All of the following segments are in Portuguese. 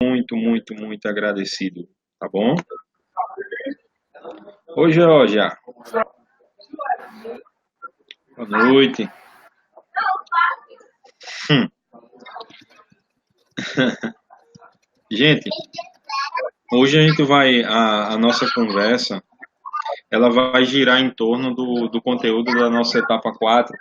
muito, muito, muito agradecido, tá bom? Oi, Georgia. Boa noite. Hum. Gente, hoje a gente vai, a nossa conversa, ela vai girar em torno do conteúdo da nossa etapa 4,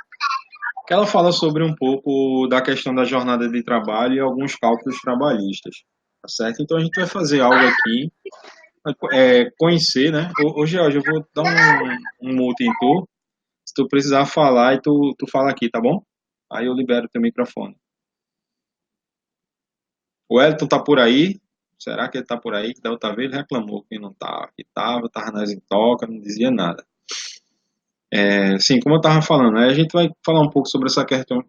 que ela fala sobre um pouco da questão da jornada de trabalho e alguns cálculos trabalhistas, tá certo? Então a gente vai fazer algo aqui, conhecer, né? Ô, Georgia, eu vou dar um mute em tu, se tu precisar falar e tu fala aqui, tá bom? Aí eu libero teu microfone. O Elton tá por aí? Será que ele tá por aí? Que da outra vez ele reclamou que não tava, que tava nas intoca, não dizia nada. Sim, como eu estava falando, né, a gente vai falar um pouco sobre essa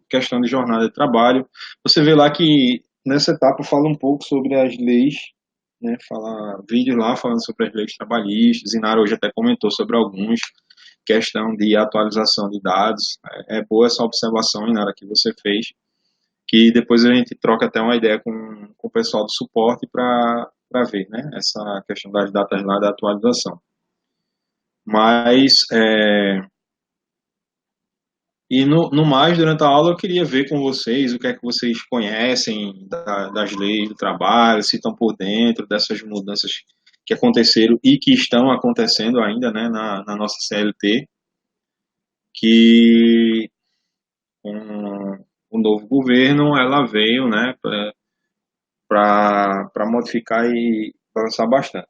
questão de jornada de trabalho. Você vê lá que nessa etapa fala um pouco sobre as leis, né, fala vídeo lá falando sobre as leis trabalhistas. Inara hoje até comentou sobre alguns, questão de atualização de dados. É boa essa observação, Inara, que você fez, que depois a gente troca até uma ideia com o pessoal do suporte para ver, né, essa questão das datas lá da atualização. Mas, e no mais, durante a aula, eu queria ver com vocês o que é que vocês conhecem das leis do trabalho, se estão por dentro dessas mudanças que aconteceram e que estão acontecendo ainda, né, na nossa CLT, que com o novo governo ela veio, né, para modificar e avançar bastante,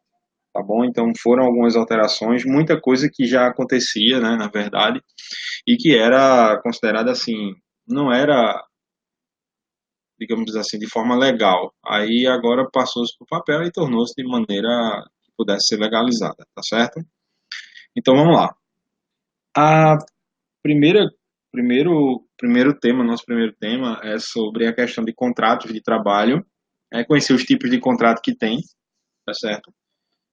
tá bom? Então foram algumas alterações, muita coisa que já acontecia, né, na verdade, e que era considerada assim, não era, digamos assim, de forma legal. Aí agora passou-se para o papel e tornou-se de maneira que pudesse ser legalizada, tá certo? Então vamos lá. A primeira, primeiro tema, nosso primeiro tema é sobre a questão de contratos de trabalho, conhecer os tipos de contrato que tem, tá certo?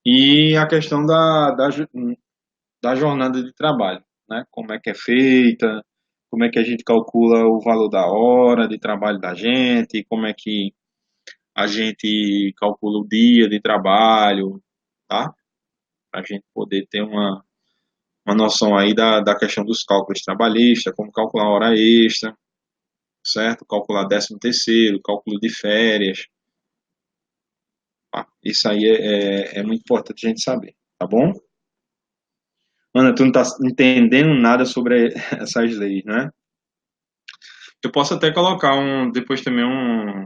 E a questão da jornada de trabalho, né? Como é que é feita, como é que a gente calcula o valor da hora de trabalho da gente, como é que a gente calcula o dia de trabalho, tá? Para a gente poder ter uma noção aí da questão dos cálculos trabalhistas, como calcular a hora extra, certo? Calcular 13º, cálculo de férias, tá? Isso aí é muito importante a gente saber, tá bom? Ana, tu não tá entendendo nada sobre essas leis, né? Eu posso até colocar depois também um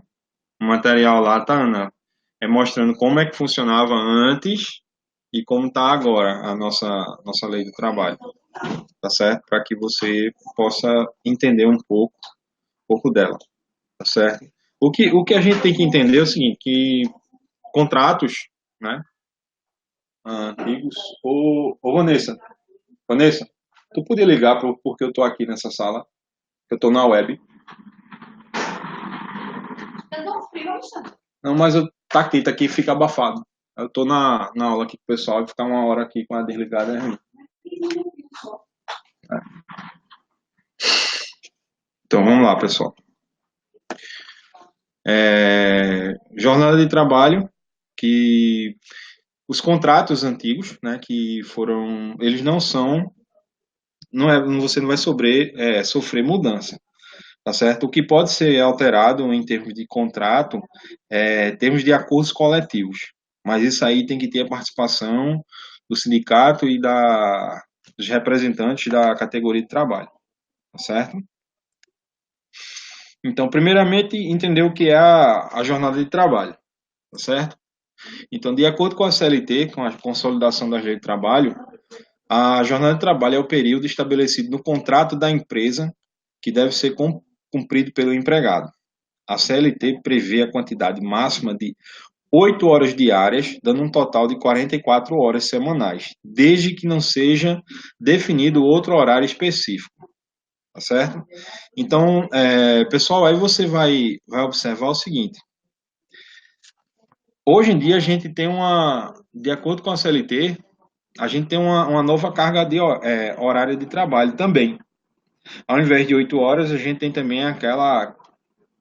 material lá, tá, Ana? Mostrando como é que funcionava antes e como está agora a nossa lei do trabalho, tá certo? Para que você possa entender um pouco dela, tá certo? O que a gente tem que entender é o seguinte, que contratos, né, antigos, ô Vanessa, tu podia ligar porque eu tô aqui nessa sala, eu tô na web. Não, mas tá aqui, fica abafado. Eu tô na aula aqui com o pessoal e ficar uma hora aqui com a desligada é ruim. Então vamos lá, pessoal. Jornada de trabalho, que os contratos antigos, né, que foram, eles não são, você não vai sofrer mudança, tá certo? O que pode ser alterado em termos de contrato termos de acordos coletivos, mas isso aí tem que ter a participação do sindicato e dos representantes da categoria de trabalho, tá certo? Então, primeiramente, entender o que é a jornada de trabalho, tá certo? Então, de acordo com a CLT, com a consolidação da lei de trabalho, a jornada de trabalho é o período estabelecido no contrato da empresa que deve ser cumprido pelo empregado. A CLT prevê a quantidade máxima de 8 horas diárias, dando um total de 44 horas semanais, desde que não seja definido outro horário específico, tá certo? Então, pessoal, aí você vai observar o seguinte: hoje em dia a gente tem de acordo com a CLT, a gente tem uma nova carga de horário de trabalho também. Ao invés de 8 horas, a gente tem também aquela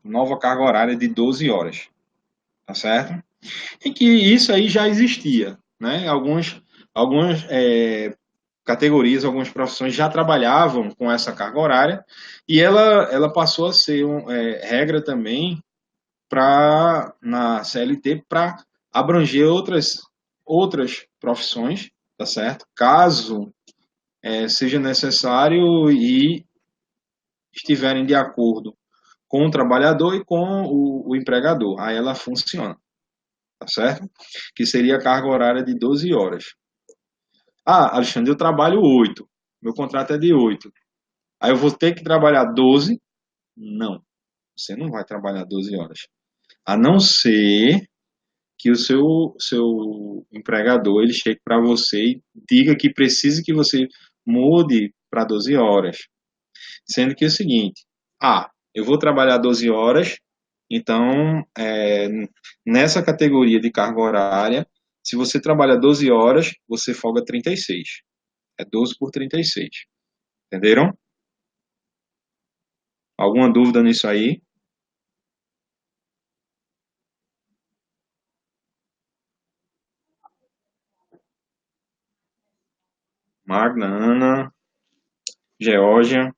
nova carga horária de 12 horas, tá certo? E que isso aí já existia, né? Algumas categorias, algumas profissões já trabalhavam com essa carga horária e ela passou a ser regra também para na CLT para abranger outras profissões, tá certo? Caso seja necessário e estiverem de acordo com o trabalhador e com o empregador, aí ela funciona, tá certo? Que seria a carga horária de 12 horas. Ah, Alexandre, eu trabalho 8, meu contrato é de 8. Aí eu vou ter que trabalhar 12? Não, você não vai trabalhar 12 horas. A não ser que o seu empregador ele chegue para você e diga que precisa que você mude para 12 horas. Sendo que é o seguinte, eu vou trabalhar 12 horas, então nessa categoria de carga horária, se você trabalha 12 horas, você folga 36. É 12 por 36. Entenderam? Alguma dúvida nisso aí? Magna, Ana, Geórgia,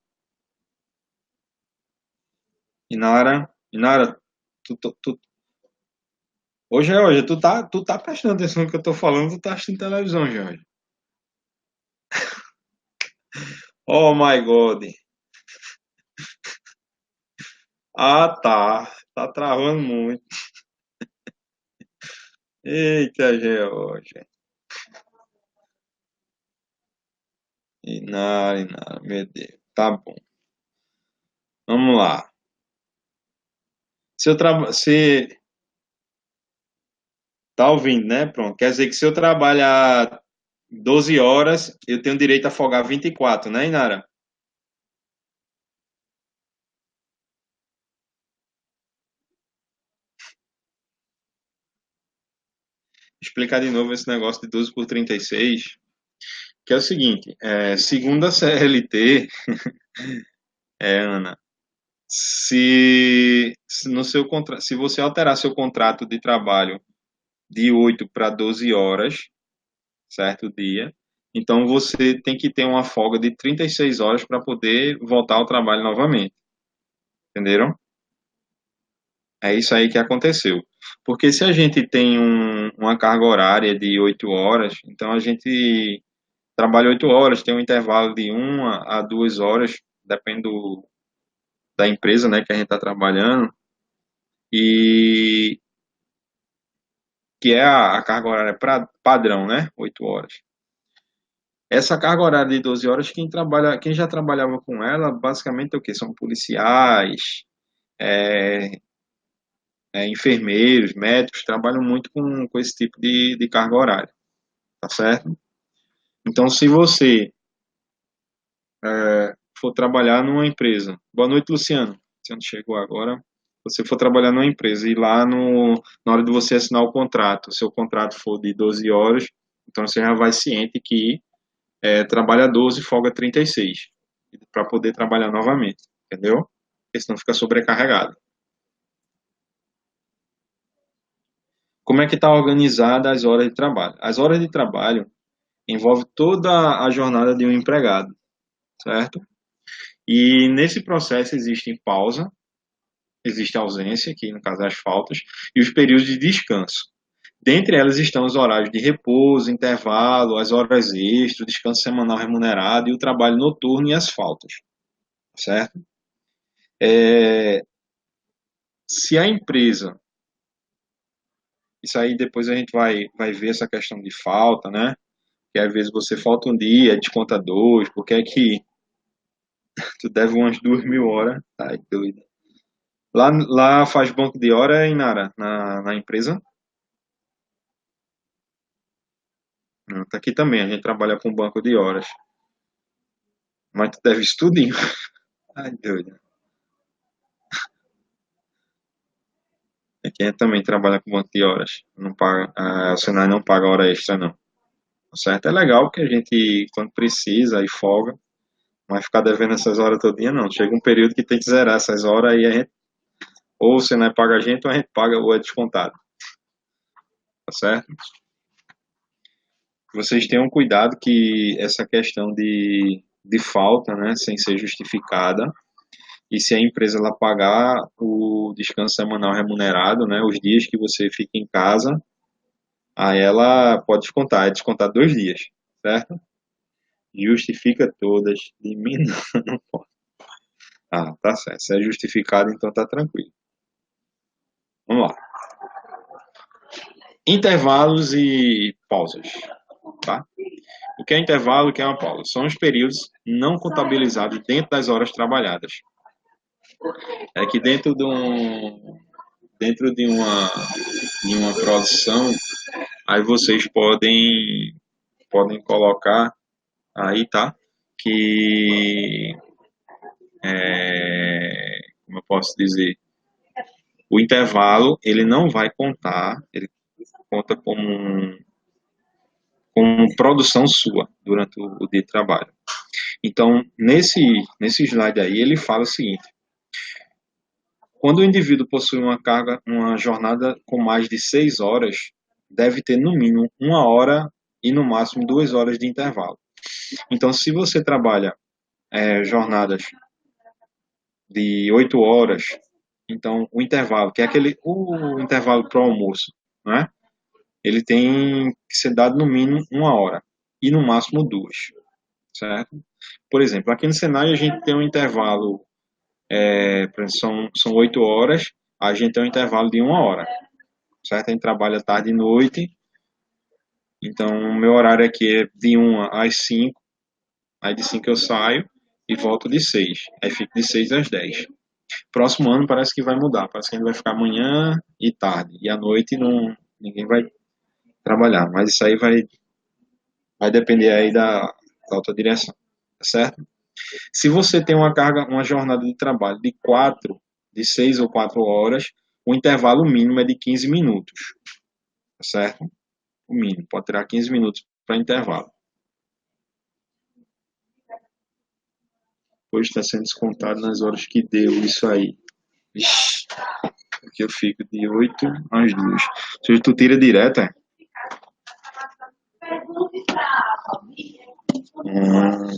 Inara. Inara, tu, tu, tu, ô Geórgia, tu tá prestando atenção no que eu tô falando, tu tá assistindo televisão, Geórgia. Oh my God. Ah, tá. Tá travando muito. Eita, Geórgia. Inara, Inara, meu Deus. Tá bom. Vamos lá. Se eu se tá ouvindo, né? Pronto. Quer dizer que se eu trabalhar 12 horas, eu tenho direito a folgar 24, né, Inara? Explicar de novo esse negócio de 12 por 36, que é o seguinte, segundo a CLT, Ana, se no seu se você alterar seu contrato de trabalho de 8 para 12 horas, certo dia, então você tem que ter uma folga de 36 horas para poder voltar ao trabalho novamente. Entenderam? É isso aí que aconteceu. Porque se a gente tem uma carga horária de 8 horas, então a gente trabalha 8 horas, tem um intervalo de 1 a 2 horas, depende da empresa, né, que a gente está trabalhando, e que é a carga horária padrão, né, 8 horas. Essa carga horária de 12 horas, quem já trabalhava com ela, basicamente é o quê? São policiais, é, enfermeiros, médicos, trabalham muito com esse tipo de carga horária, tá certo? Então, se você for trabalhar numa empresa, boa noite, Luciano. Luciano chegou agora. Você for trabalhar numa empresa e lá na hora de você assinar o contrato, se o contrato for de 12 horas, então você já vai ciente que trabalha 12 e folga 36 para poder trabalhar novamente, entendeu? Porque senão fica sobrecarregado. Como é que está organizada as horas de trabalho? As horas de trabalho envolve toda a jornada de um empregado, certo? E nesse processo existe pausa, existe ausência, que no caso é as faltas, e os períodos de descanso. Dentre elas estão os horários de repouso, intervalo, as horas extras, o descanso semanal remunerado e o trabalho noturno e as faltas, certo? É, se a empresa, isso aí depois a gente vai ver essa questão de falta, né? Que às vezes você falta um dia, desconta dois, porque é que tu deve umas 2.000 horas, tá doido. Lá faz banco de hora, Inara, na empresa? Não, tá aqui também, a gente trabalha com banco de horas. Mas tu deve estudinho. Ai, doido. Aqui a gente também trabalha com banco de horas. Não paga, o Senai não paga hora extra, não. O certo é legal porque a gente, quando precisa, aí folga. Não vai ficar devendo essas horas todinha, não. Chega um período que tem que zerar essas horas aí a gente, ou o Senai paga a gente ou a gente paga ou é descontado. tá certo? Vocês tenham cuidado que essa questão de falta, né, sem ser justificada, e se a empresa ela pagar o descanso semanal remunerado, né, os dias que você fica em casa, aí ela pode descontar, é descontar 2 dias, certo? Justifica todas, diminui. Ah, tá certo. Se é justificado, então tá tranquilo. Vamos lá. Intervalos e pausas, tá? O que é intervalo e o que é uma pausa? São os períodos não contabilizados dentro das horas trabalhadas. É que dentro de uma produção, aí vocês podem colocar aí, tá? Que como eu posso dizer, o intervalo ele não vai contar, ele conta como produção sua durante o dia de trabalho. Então, nesse slide aí, ele fala o seguinte: quando o indivíduo possui uma jornada com mais de 6 horas, deve ter no mínimo 1 hora e no máximo 2 horas de intervalo. Então, se você trabalha jornadas de 8 horas, então o intervalo, que é o intervalo para o almoço, né? Ele tem que ser dado no mínimo 1 hora e no máximo 2, certo? Por exemplo, aqui no Senai a gente tem um intervalo, por exemplo, são 8 horas, a gente tem um intervalo de 1 hora, certo? A gente trabalha tarde e noite, então o meu horário aqui é de 1 às 5, aí de 5 eu saio e volto de 6, aí fico de 6 às 10. Próximo ano parece que vai mudar, parece que a gente vai ficar manhã e tarde, e à noite não, ninguém vai trabalhar, mas isso aí vai depender aí da alta direção, tá certo? Se você tem uma jornada de trabalho de 6 ou 4 horas, o intervalo mínimo é de 15 minutos, tá certo? O mínimo, pode tirar 15 minutos para intervalo. Hoje está sendo descontado nas horas que deu isso aí. Ixi, porque eu fico de 8 às 2. Ou seja, tu tira direto, é? Hum,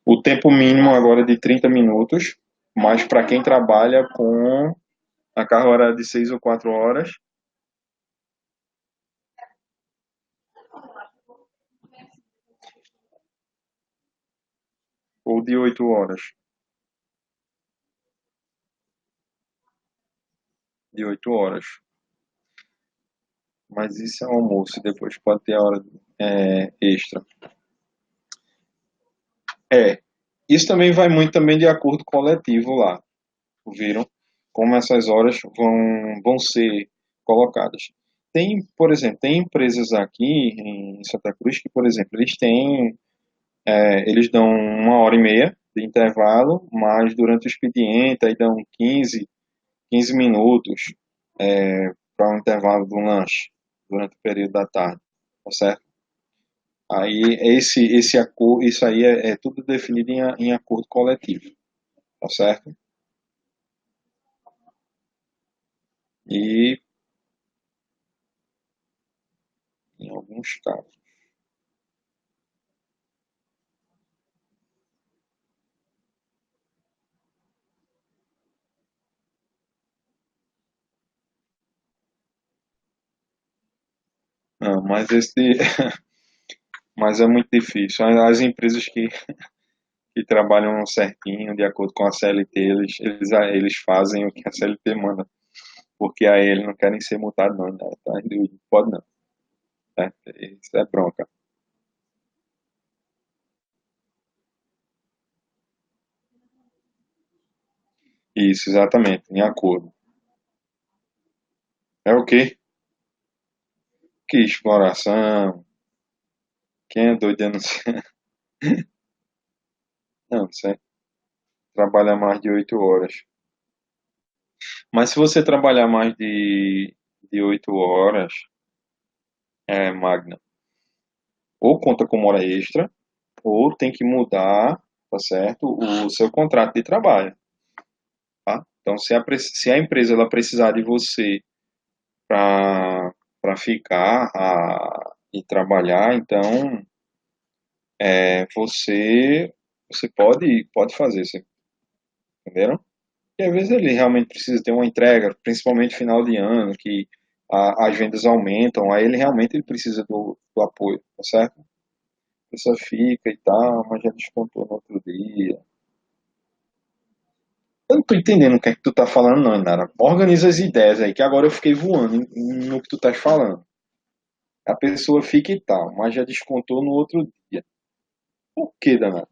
o tempo mínimo agora é de 30 minutos, mas para quem trabalha com a carga horária de 6 ou 4 horas, ou de 8 horas. De 8 horas. Mas isso é um almoço, depois pode ter a hora extra. É, isso também vai muito também de acordo com o coletivo lá, viram? Como essas horas vão ser colocadas. Tem, por exemplo, tem empresas aqui em Santa Cruz que, por exemplo, eles dão 1 hora e meia de intervalo, mas durante o expediente aí dão 15 minutos para um intervalo do lanche durante o período da tarde, tá certo? Aí isso aí é tudo definido em acordo coletivo, tá certo? E em alguns casos. Não, mas é muito difícil. As empresas que trabalham certinho, de acordo com a CLT, eles fazem o que a CLT manda. Porque aí eles não querem ser multados, não. Tá? Não pode não. Tá? Isso é bronca. Isso, exatamente, em acordo. É o quê? Que exploração. Quem é doido de anunciar? Não, isso é trabalhar mais de 8 horas. Mas se você trabalhar mais de 8 horas, Magna. ou conta como hora extra, ou tem que mudar, tá certo, o seu contrato de trabalho, tá? Então, se a empresa ela precisar de você para ficar e trabalhar, então você pode fazer, você, entenderam? E às vezes ele realmente precisa ter uma entrega, principalmente final de ano, que as vendas aumentam, aí ele precisa do apoio, tá certo? A pessoa fica e tal, mas já descontou no outro dia. Eu não tô entendendo o que é que tu tá falando, não, Nara. Organiza as ideias aí, que agora eu fiquei voando no que tu tá falando. A pessoa fica e tal, mas já descontou no outro dia. Por que, danado?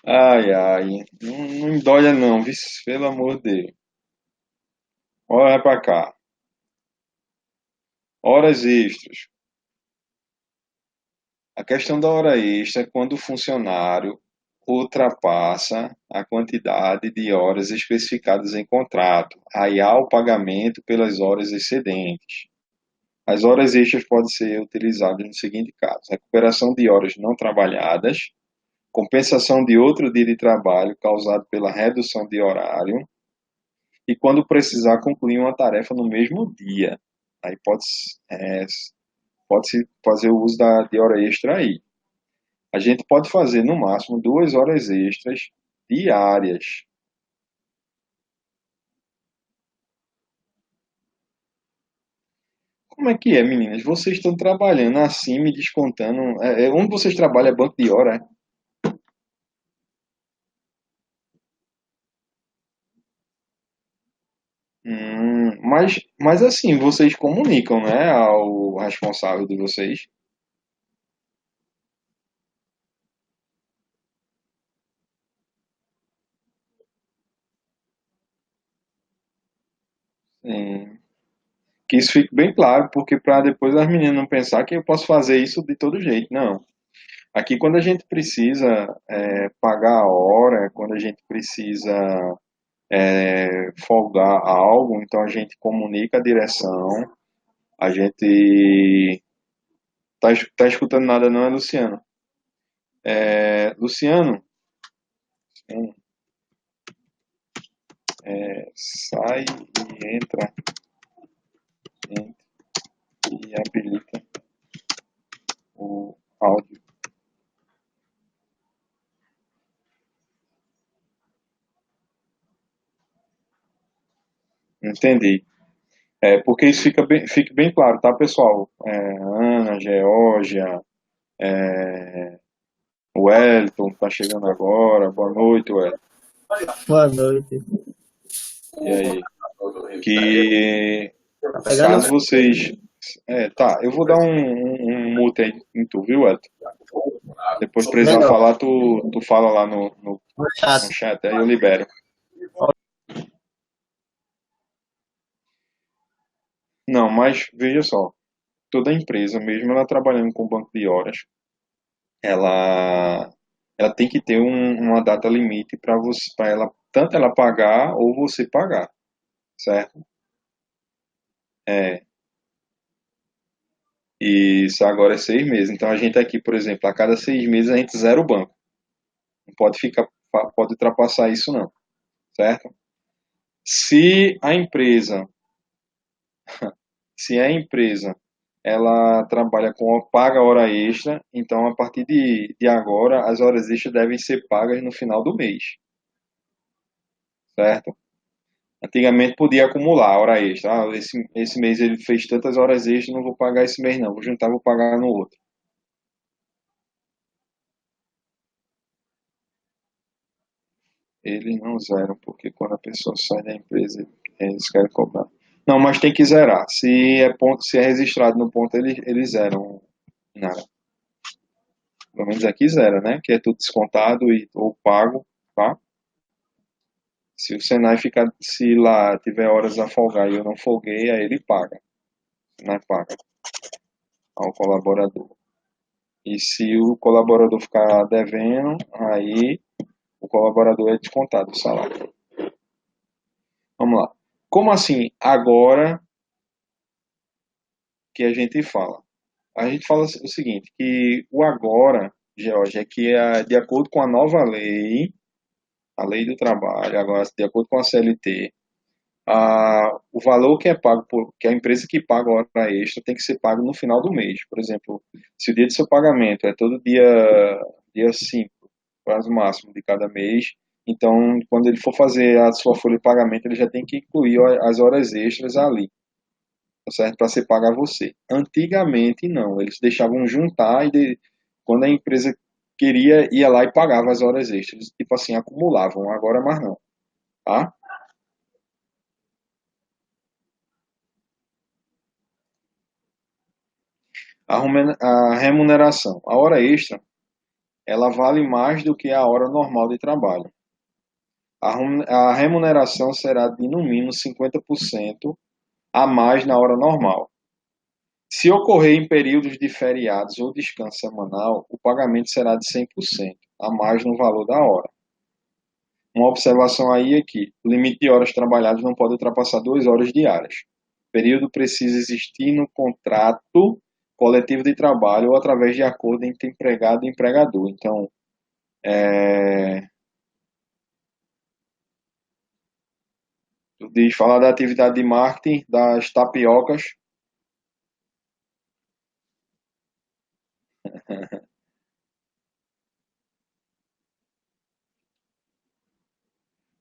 Ai, ai. Não, não endoia não, viu? Pelo amor de Deus. Olha pra cá. Horas extras. A questão da hora extra é quando o funcionário ultrapassa a quantidade de horas especificadas em contrato. Aí há o pagamento pelas horas excedentes. As horas extras podem ser utilizadas no seguinte caso: recuperação de horas não trabalhadas, compensação de outro dia de trabalho causado pela redução de horário e quando precisar concluir uma tarefa no mesmo dia. Aí pode-se fazer o uso de hora extra aí. A gente pode fazer no máximo 2 horas extras diárias. Como é que é, meninas? Vocês estão trabalhando assim, me descontando. Onde vocês trabalham é banco de hora, é? Mas assim, vocês comunicam, né, ao responsável de vocês? Sim. Que isso fique bem claro, porque para depois as meninas não pensar que eu posso fazer isso de todo jeito. Não. Aqui, quando a gente precisa pagar a hora, quando a gente precisa folgar algo, então a gente comunica a direção. A gente tá escutando nada, não é, Luciano? Luciano, sai e entra e habilita o áudio. Entendi. Porque isso fique bem claro, tá, pessoal? Ana, Geórgia, o Wellington tá chegando agora. Boa noite, Wellington. Boa noite. E aí? Que Tá pegando? caso vocês. Tá, eu vou dar um mute aí em tu, viu, Wellington? Depois precisar Melhor. falar, tu fala lá No chat. no chat, aí eu libero. Não, mas veja só, toda empresa, mesmo ela trabalhando com banco de horas, ela, ela tem que ter uma data limite para você, para ela, tanto ela pagar ou você pagar, certo? É, e isso agora é 6 meses. Então a gente aqui, por exemplo, a cada 6 meses a gente zera o banco. Não pode ultrapassar isso não, certo? Se a empresa, se a empresa ela trabalha com paga hora extra, então a partir de agora as horas extras devem ser pagas no final do mês, certo? Antigamente podia acumular hora extra. Esse mês ele fez tantas horas extras, não vou pagar esse mês não, vou juntar, vou pagar no outro. Eles não zeram, porque quando a pessoa sai da empresa, eles querem cobrar. Não, mas tem que zerar. Se é registrado no ponto, eles zeram. Nada. Pelo menos aqui zera, né? Que é tudo descontado ou pago, tá? Se o Senai ficar, se lá tiver horas a folgar e eu não folguei, aí ele paga. O Senai paga ao colaborador. E se o colaborador ficar devendo, aí o colaborador é descontado do salário. Vamos lá. Como assim agora que a gente fala? A gente fala o seguinte, que o agora, George, é que de acordo com a nova lei, a lei do trabalho, agora de acordo com a CLT, o valor que é pago que a empresa que paga a hora extra tem que ser pago no final do mês. Por exemplo, se o dia do seu pagamento é todo dia 5, prazo máximo de cada mês, então quando ele for fazer a sua folha de pagamento, ele já tem que incluir as horas extras ali, tá certo? Para ser pago a você. Antigamente não, eles deixavam juntar quando a empresa queria, ia lá e pagava as horas extras, tipo assim, acumulavam, agora mais não, tá? A remuneração. A hora extra, ela vale mais do que a hora normal de trabalho. A remuneração será de no mínimo 50% a mais na hora normal. Se ocorrer em períodos de feriados ou descanso semanal, o pagamento será de 100% a mais no valor da hora. Uma observação aí é que o limite de horas trabalhadas não pode ultrapassar 2 horas diárias. O período precisa existir no contrato coletivo de trabalho ou através de acordo entre empregado e empregador. Então, é, tu diz falar da atividade de marketing das tapiocas.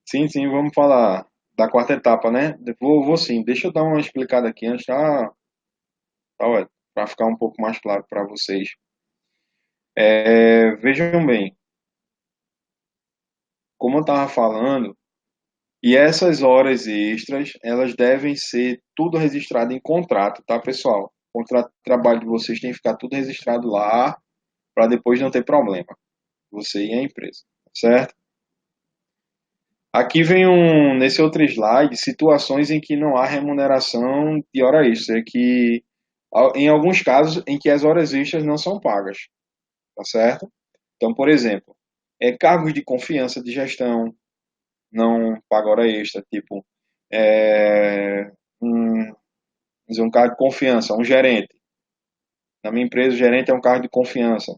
Sim, sim, vamos falar da quarta etapa, né? Vou sim. Deixa eu dar uma explicada aqui antes, para ficar um pouco mais claro para vocês. Vejam bem, como eu estava falando, e essas horas extras, elas devem ser tudo registrado em contrato, tá, pessoal? O contrato de trabalho de vocês tem que ficar tudo registrado lá, para depois não ter problema, você e a empresa, certo? Aqui vem nesse outro slide, situações em que não há remuneração de hora extra, em alguns casos em que as horas extras não são pagas, tá certo? Então, por exemplo, cargos de confiança de gestão não paga hora extra, tipo, é, um, vamos dizer, um cargo de confiança, um gerente. Na minha empresa, o gerente é um cargo de confiança.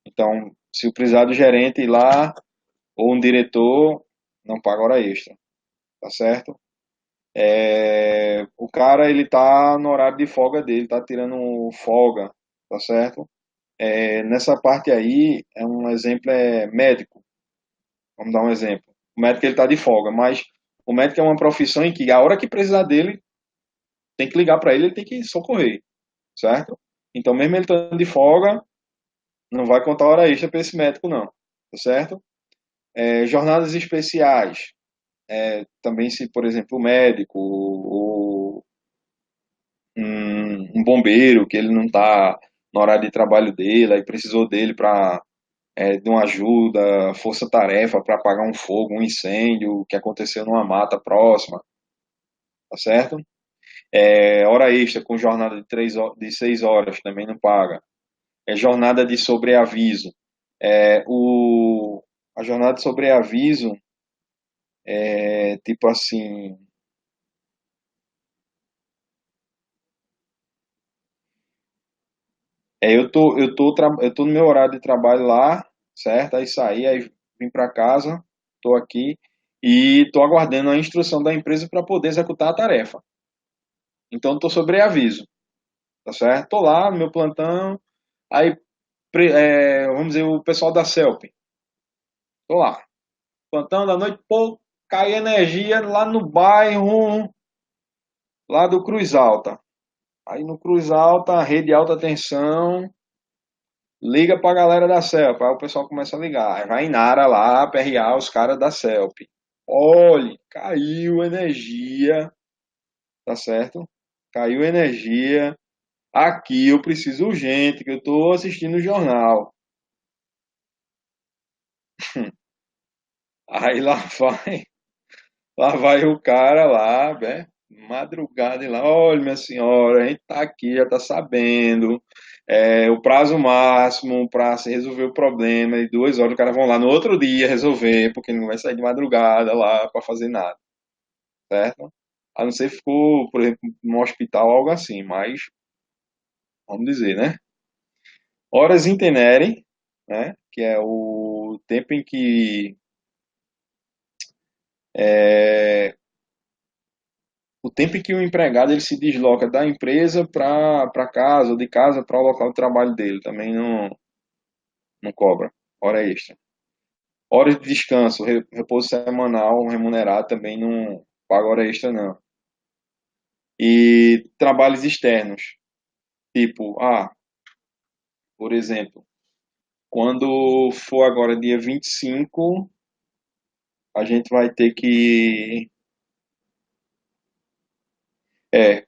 Então, se eu precisar do gerente ir lá, ou um diretor, não paga hora extra, tá certo? O cara, ele tá no horário de folga dele, tá tirando folga, tá certo? Nessa parte aí, um exemplo é médico. Vamos dar um exemplo. O médico, ele tá de folga, mas o médico é uma profissão em que a hora que precisar dele, tem que ligar para ele, ele tem que socorrer, certo? Então, mesmo ele estando de folga, não vai contar hora extra para esse médico, não, tá certo? Jornadas especiais, também se, por exemplo, o médico ou um bombeiro, que ele não está no horário de trabalho dele, aí precisou dele para de uma ajuda, força-tarefa para apagar um fogo, um incêndio que aconteceu numa mata próxima, tá certo? Hora extra com jornada de 6 horas também não paga. Jornada de sobreaviso. A jornada de sobreaviso é tipo assim, eu tô no meu horário de trabalho lá, certo? Aí saí, aí vim para casa, tô aqui e tô aguardando a instrução da empresa para poder executar a tarefa. Então tô sobre aviso, tá certo? Tô lá no meu plantão, aí vamos dizer o pessoal da CELP, tô lá, plantão da noite, pô, cai energia lá no bairro, lá do Cruz Alta. Aí no Cruz Alta, rede de alta tensão, liga pra galera da CELP. Aí o pessoal começa a ligar. Aí vai Nara lá, PRA, os caras da CELP. Olhe, caiu energia, tá certo? Caiu energia. Aqui eu preciso urgente, que eu tô assistindo o jornal. Aí lá vai o cara lá, né? Madrugada e lá, olha, minha senhora, a gente tá aqui, já tá sabendo. O prazo máximo para se resolver o problema e 2 horas, o cara vão lá no outro dia resolver, porque não vai sair de madrugada lá para fazer nada, certo? A não ser que ficou, por exemplo, num hospital, algo assim, mas vamos dizer, né? Horas itinerem, né? Que é o tempo em que é, o empregado ele se desloca da empresa para casa, ou de casa para o local de trabalho dele, também não cobra hora extra. Horas de descanso, repouso semanal remunerado também não paga hora extra não. E trabalhos externos, tipo, por exemplo, quando for agora dia 25, a gente vai ter que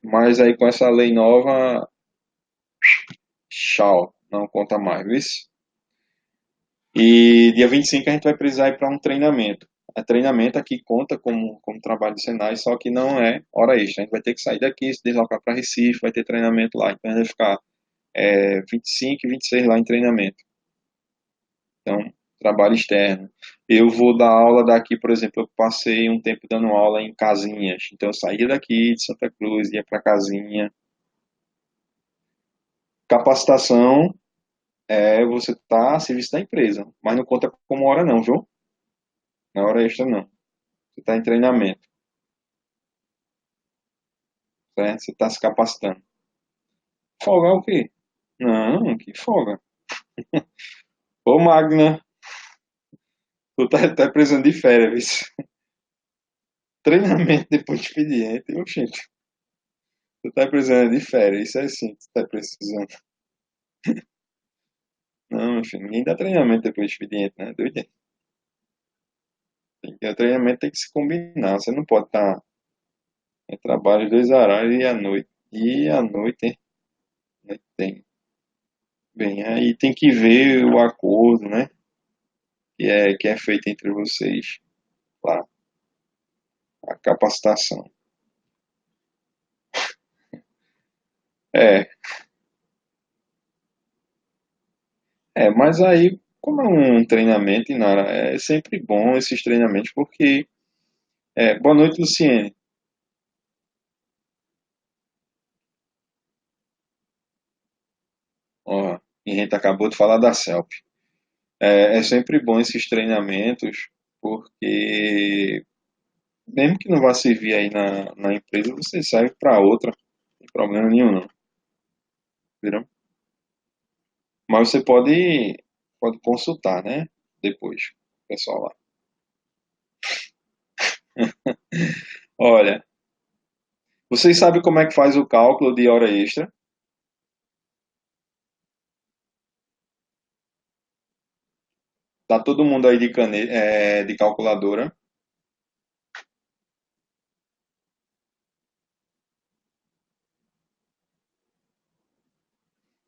mas aí com essa lei nova, tchau, não conta mais, viu? E dia 25 a gente vai precisar ir para um treinamento. A treinamento aqui conta como trabalho de Senai, só que não é hora extra. A gente vai ter que sair daqui, se deslocar para Recife, vai ter treinamento lá. Então a gente vai ficar 25 e 26 lá em treinamento. Então, trabalho externo. Eu vou dar aula daqui, por exemplo, eu passei um tempo dando aula em Casinhas. Então eu saía daqui de Santa Cruz, ia para Casinha. Capacitação você tá a serviço da empresa, mas não conta como hora não, viu? Não é hora extra não. Você está em treinamento, certo? Você está se capacitando. Folga é o quê? Não, que folga. Ô Magna, tu tá precisando de férias, viu? Treinamento depois de expediente. Oxente, tu tá precisando de férias, isso é sim, tu tá precisando. Não, meu filho, ninguém dá treinamento depois de expediente, né? Doido? O treinamento tem que se combinar. Você não pode estar em trabalho 2 horários e à noite. E à noite, hein? Não tem. Bem, aí tem que ver o acordo, né? Que é feito entre vocês lá, a capacitação. É, mas aí, como é um treinamento, Inara, é sempre bom esses treinamentos, porque. Boa noite, Luciene. Ó, e a gente acabou de falar da CELP. É sempre bom esses treinamentos, porque mesmo que não vá servir aí na empresa, você serve para outra, não tem problema nenhum, não. Viram? Mas você pode consultar, né? Depois, pessoal lá. Olha, vocês sabem como é que faz o cálculo de hora extra? Tá todo mundo aí de calculadora.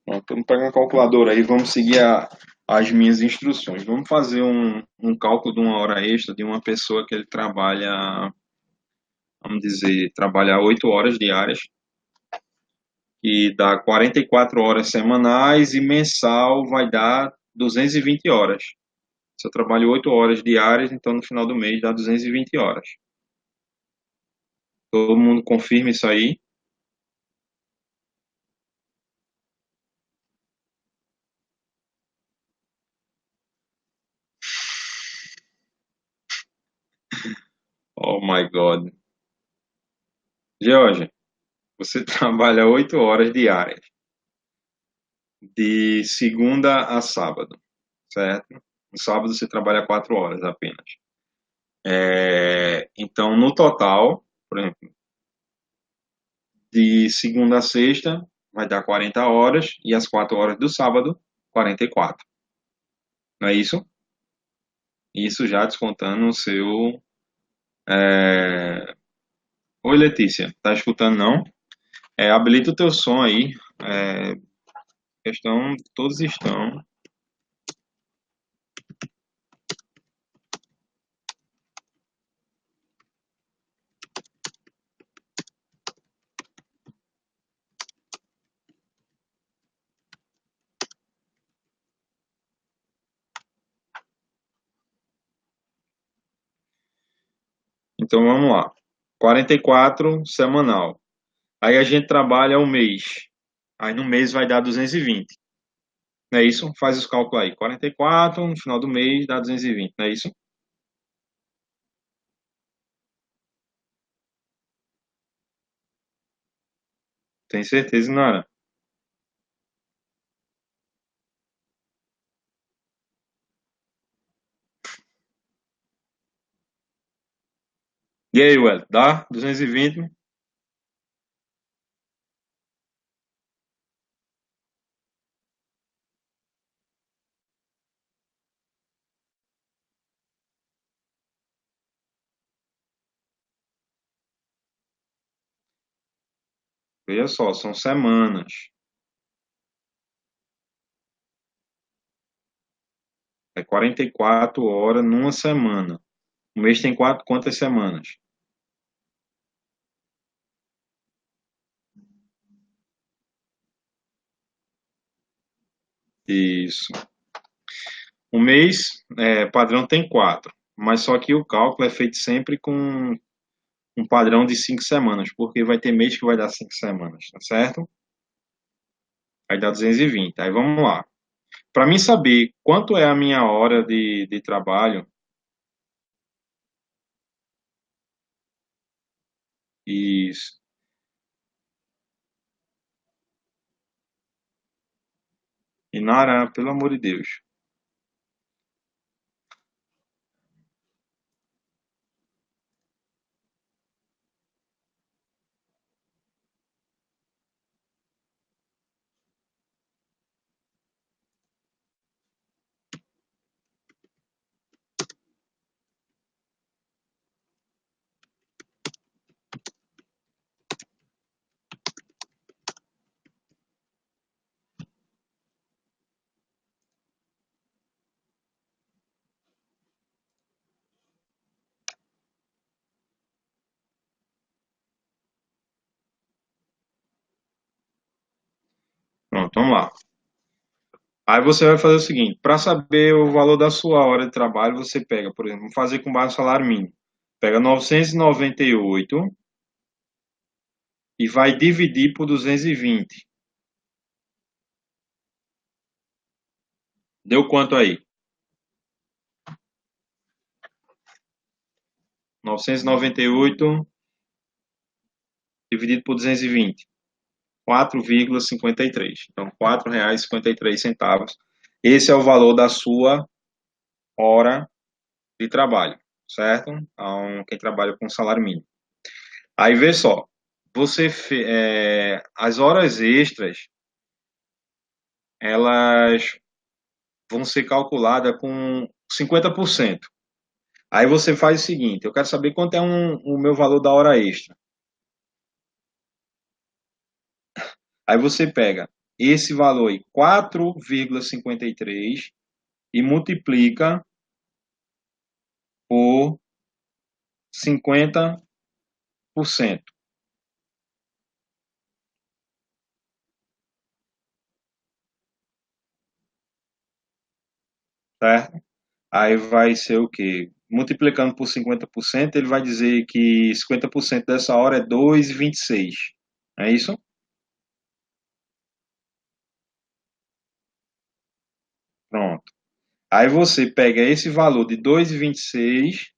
Pronto, vamos pegar uma calculadora aí, vamos seguir as minhas instruções. Vamos fazer um cálculo de uma hora extra de uma pessoa que ele trabalha, vamos dizer, trabalha 8 horas diárias, que dá 44 horas semanais e mensal vai dar 220 horas. Se eu trabalho 8 horas diárias, então no final do mês dá 220 horas. Todo mundo confirma isso aí? Oh my God. Georgia, você trabalha 8 horas diárias, de segunda a sábado, certo? No sábado você trabalha 4 horas apenas. Então, no total, por exemplo, de segunda a sexta, vai dar 40 horas, e as 4 horas do sábado, 44. Não é isso? Isso já descontando o seu. é, Oi, Letícia, tá escutando não? Habilita o teu som aí. É, todos estão. Então vamos lá. 44 semanal. Aí a gente trabalha um mês. Aí no mês vai dar 220. Não é isso? Faz os cálculos aí. 44 no final do mês dá 220, não é isso? Tem certeza, Nara? E aí, Well, dá 220? Veja só, são semanas. É 44 horas numa semana. O mês tem quantas semanas? Isso. O mês padrão tem 4, mas só que o cálculo é feito sempre com um padrão de 5 semanas, porque vai ter mês que vai dar 5 semanas, tá certo? Aí dá 220. Aí vamos lá. Para mim saber quanto é a minha hora de trabalho, isso. E Nara, pelo amor de Deus. Pronto, vamos lá. Aí você vai fazer o seguinte, para saber o valor da sua hora de trabalho, você pega, por exemplo, vamos fazer com base no salário mínimo. Pega 998 e vai dividir por 220. Deu quanto aí? 998 dividido por 220. 4,53. Então, R$ 4,53. Esse é o valor da sua hora de trabalho, certo? Então, quem trabalha com salário mínimo. Aí, vê só. As horas extras, elas vão ser calculadas com 50%. Aí você faz o seguinte, eu quero saber quanto é o meu valor da hora extra. Aí você pega esse valor aí, 4,53 e multiplica por 50%, certo? Aí vai ser o quê? Multiplicando por 50%, ele vai dizer que 50% dessa hora é 2,26. É isso? Pronto. Aí você pega esse valor de 2,26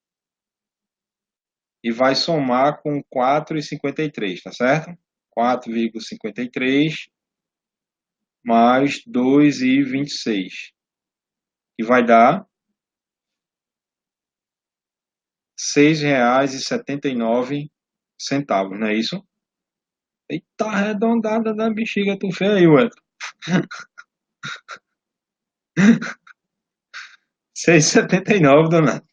e vai somar com 4,53, tá certo? 4,53 mais 2,26, que vai dar R$ 6,79, não é isso? Eita arredondada da bexiga, tu fez aí, ué. 6,79, dona.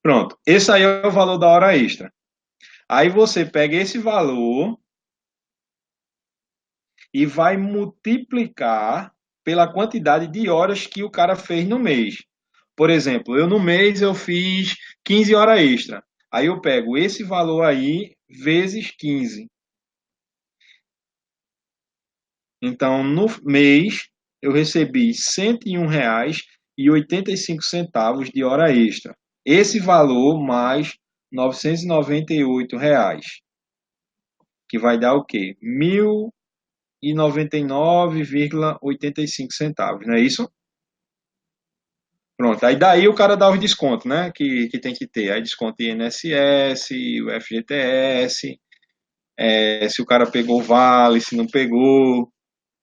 Pronto. Esse aí é o valor da hora extra. Aí você pega esse valor e vai multiplicar pela quantidade de horas que o cara fez no mês. Por exemplo, eu no mês eu fiz 15 horas extra. Aí eu pego esse valor aí vezes 15. Então, no mês, eu recebi R$ 101,85 de hora extra. esse valor mais R$ 998, que vai dar o quê? 1.099,85 centavos, não é isso? Pronto, aí daí o cara dá os descontos, né? Que tem que ter. Aí desconto INSS, o FGTS, se o cara pegou o vale, se não pegou,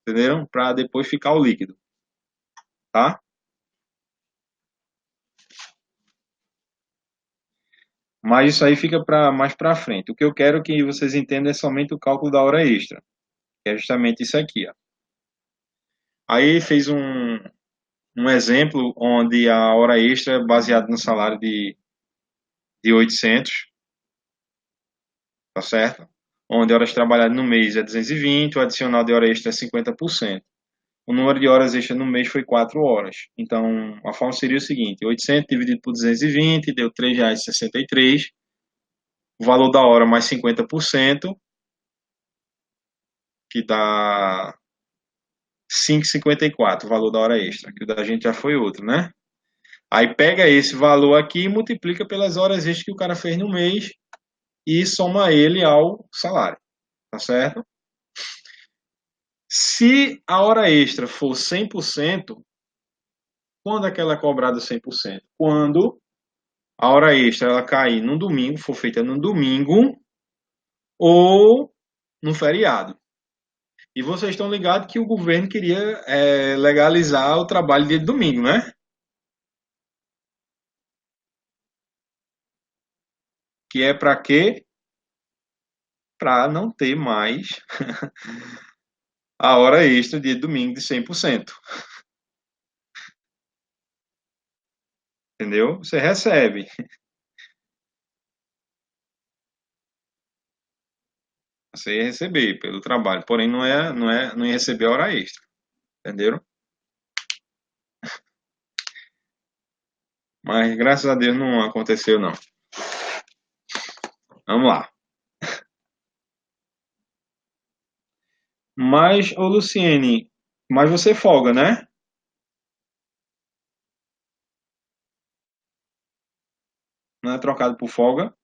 entendeu? Para depois ficar o líquido, tá? Mas isso aí fica mais para frente. O que eu quero que vocês entendam é somente o cálculo da hora extra, que é justamente isso aqui, ó. Aí fez um exemplo onde a hora extra é baseada no salário de 800, tá certo? Onde horas trabalhadas no mês é 220, o adicional de hora extra é 50%. O número de horas extras no mês foi 4 horas. Então, a forma seria o seguinte: 800 dividido por 220 deu R$ 3,63. O valor da hora mais 50%, que dá 5,54, o valor da hora extra, que o da gente já foi outro, né? Aí pega esse valor aqui e multiplica pelas horas extras que o cara fez no mês e soma ele ao salário, tá certo? Se a hora extra for 100%, quando é que ela é cobrada 100%? Quando a hora extra ela cair num domingo, for feita num domingo ou num feriado. E vocês estão ligados que o governo queria legalizar o trabalho de domingo, né? Que é para quê? Para não ter mais a hora extra de domingo de 100%. Entendeu? Você recebe. Você ia receber pelo trabalho, porém não ia receber a hora extra. Entenderam? Mas graças a Deus não aconteceu, não. Vamos lá. Mas, ô Luciene, mas você folga, né? Não é trocado por folga?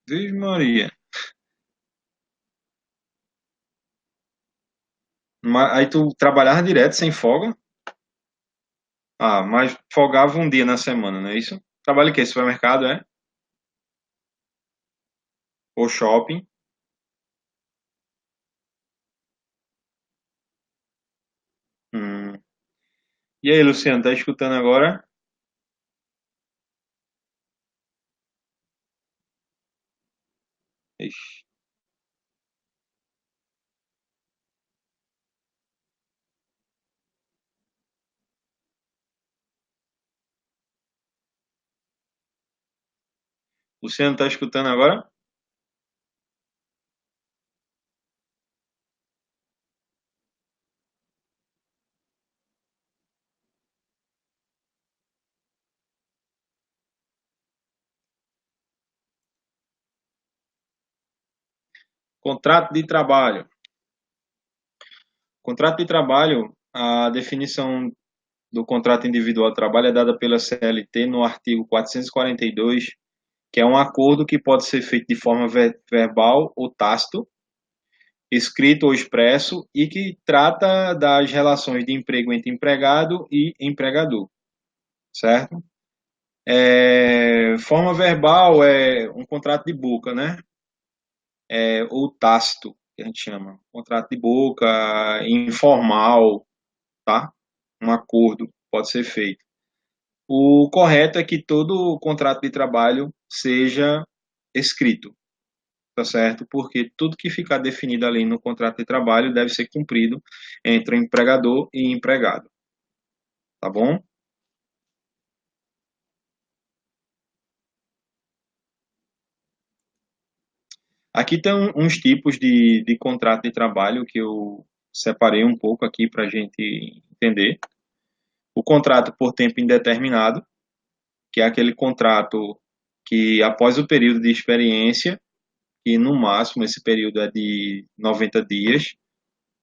Vixe Maria. Aí tu trabalhava direto, sem folga? Ah, mas folgava um dia na semana, não é isso? Trabalha em quê? Supermercado, é? Ou shopping? Hum. E aí, Luciano, tá escutando agora? Ixi. Luciano, tá escutando agora? Contrato de trabalho. Contrato de trabalho, a definição do contrato individual de trabalho é dada pela CLT no artigo 442, que é um acordo que pode ser feito de forma verbal ou tácito, escrito ou expresso, e que trata das relações de emprego entre empregado e empregador, certo? Forma verbal é um contrato de boca, né? Ou tácito, que a gente chama. Contrato de boca, informal, tá? Um acordo pode ser feito. O correto é que todo contrato de trabalho seja escrito, tá certo? Porque tudo que ficar definido ali no contrato de trabalho deve ser cumprido entre o empregador e empregado, tá bom? Aqui tem uns tipos de contrato de trabalho que eu separei um pouco aqui para a gente entender. O contrato por tempo indeterminado, que é aquele contrato que após o período de experiência, que no máximo esse período é de 90 dias,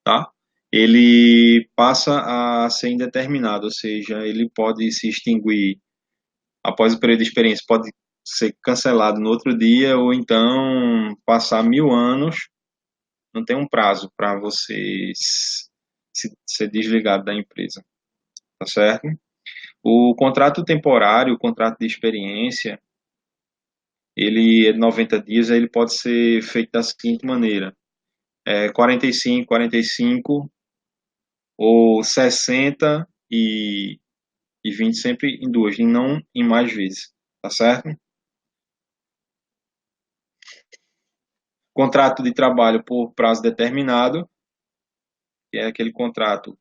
tá? Ele passa a ser indeterminado, ou seja, ele pode se extinguir após o período de experiência, pode ser cancelado no outro dia ou então passar 1000 anos, não tem um prazo para você ser desligado da empresa, tá certo? O contrato temporário, o contrato de experiência, ele é de 90 dias, ele pode ser feito da seguinte maneira: 45, 45 ou 60 e 20 sempre em duas, e não em mais vezes, tá certo? Contrato de trabalho por prazo determinado, que é aquele contrato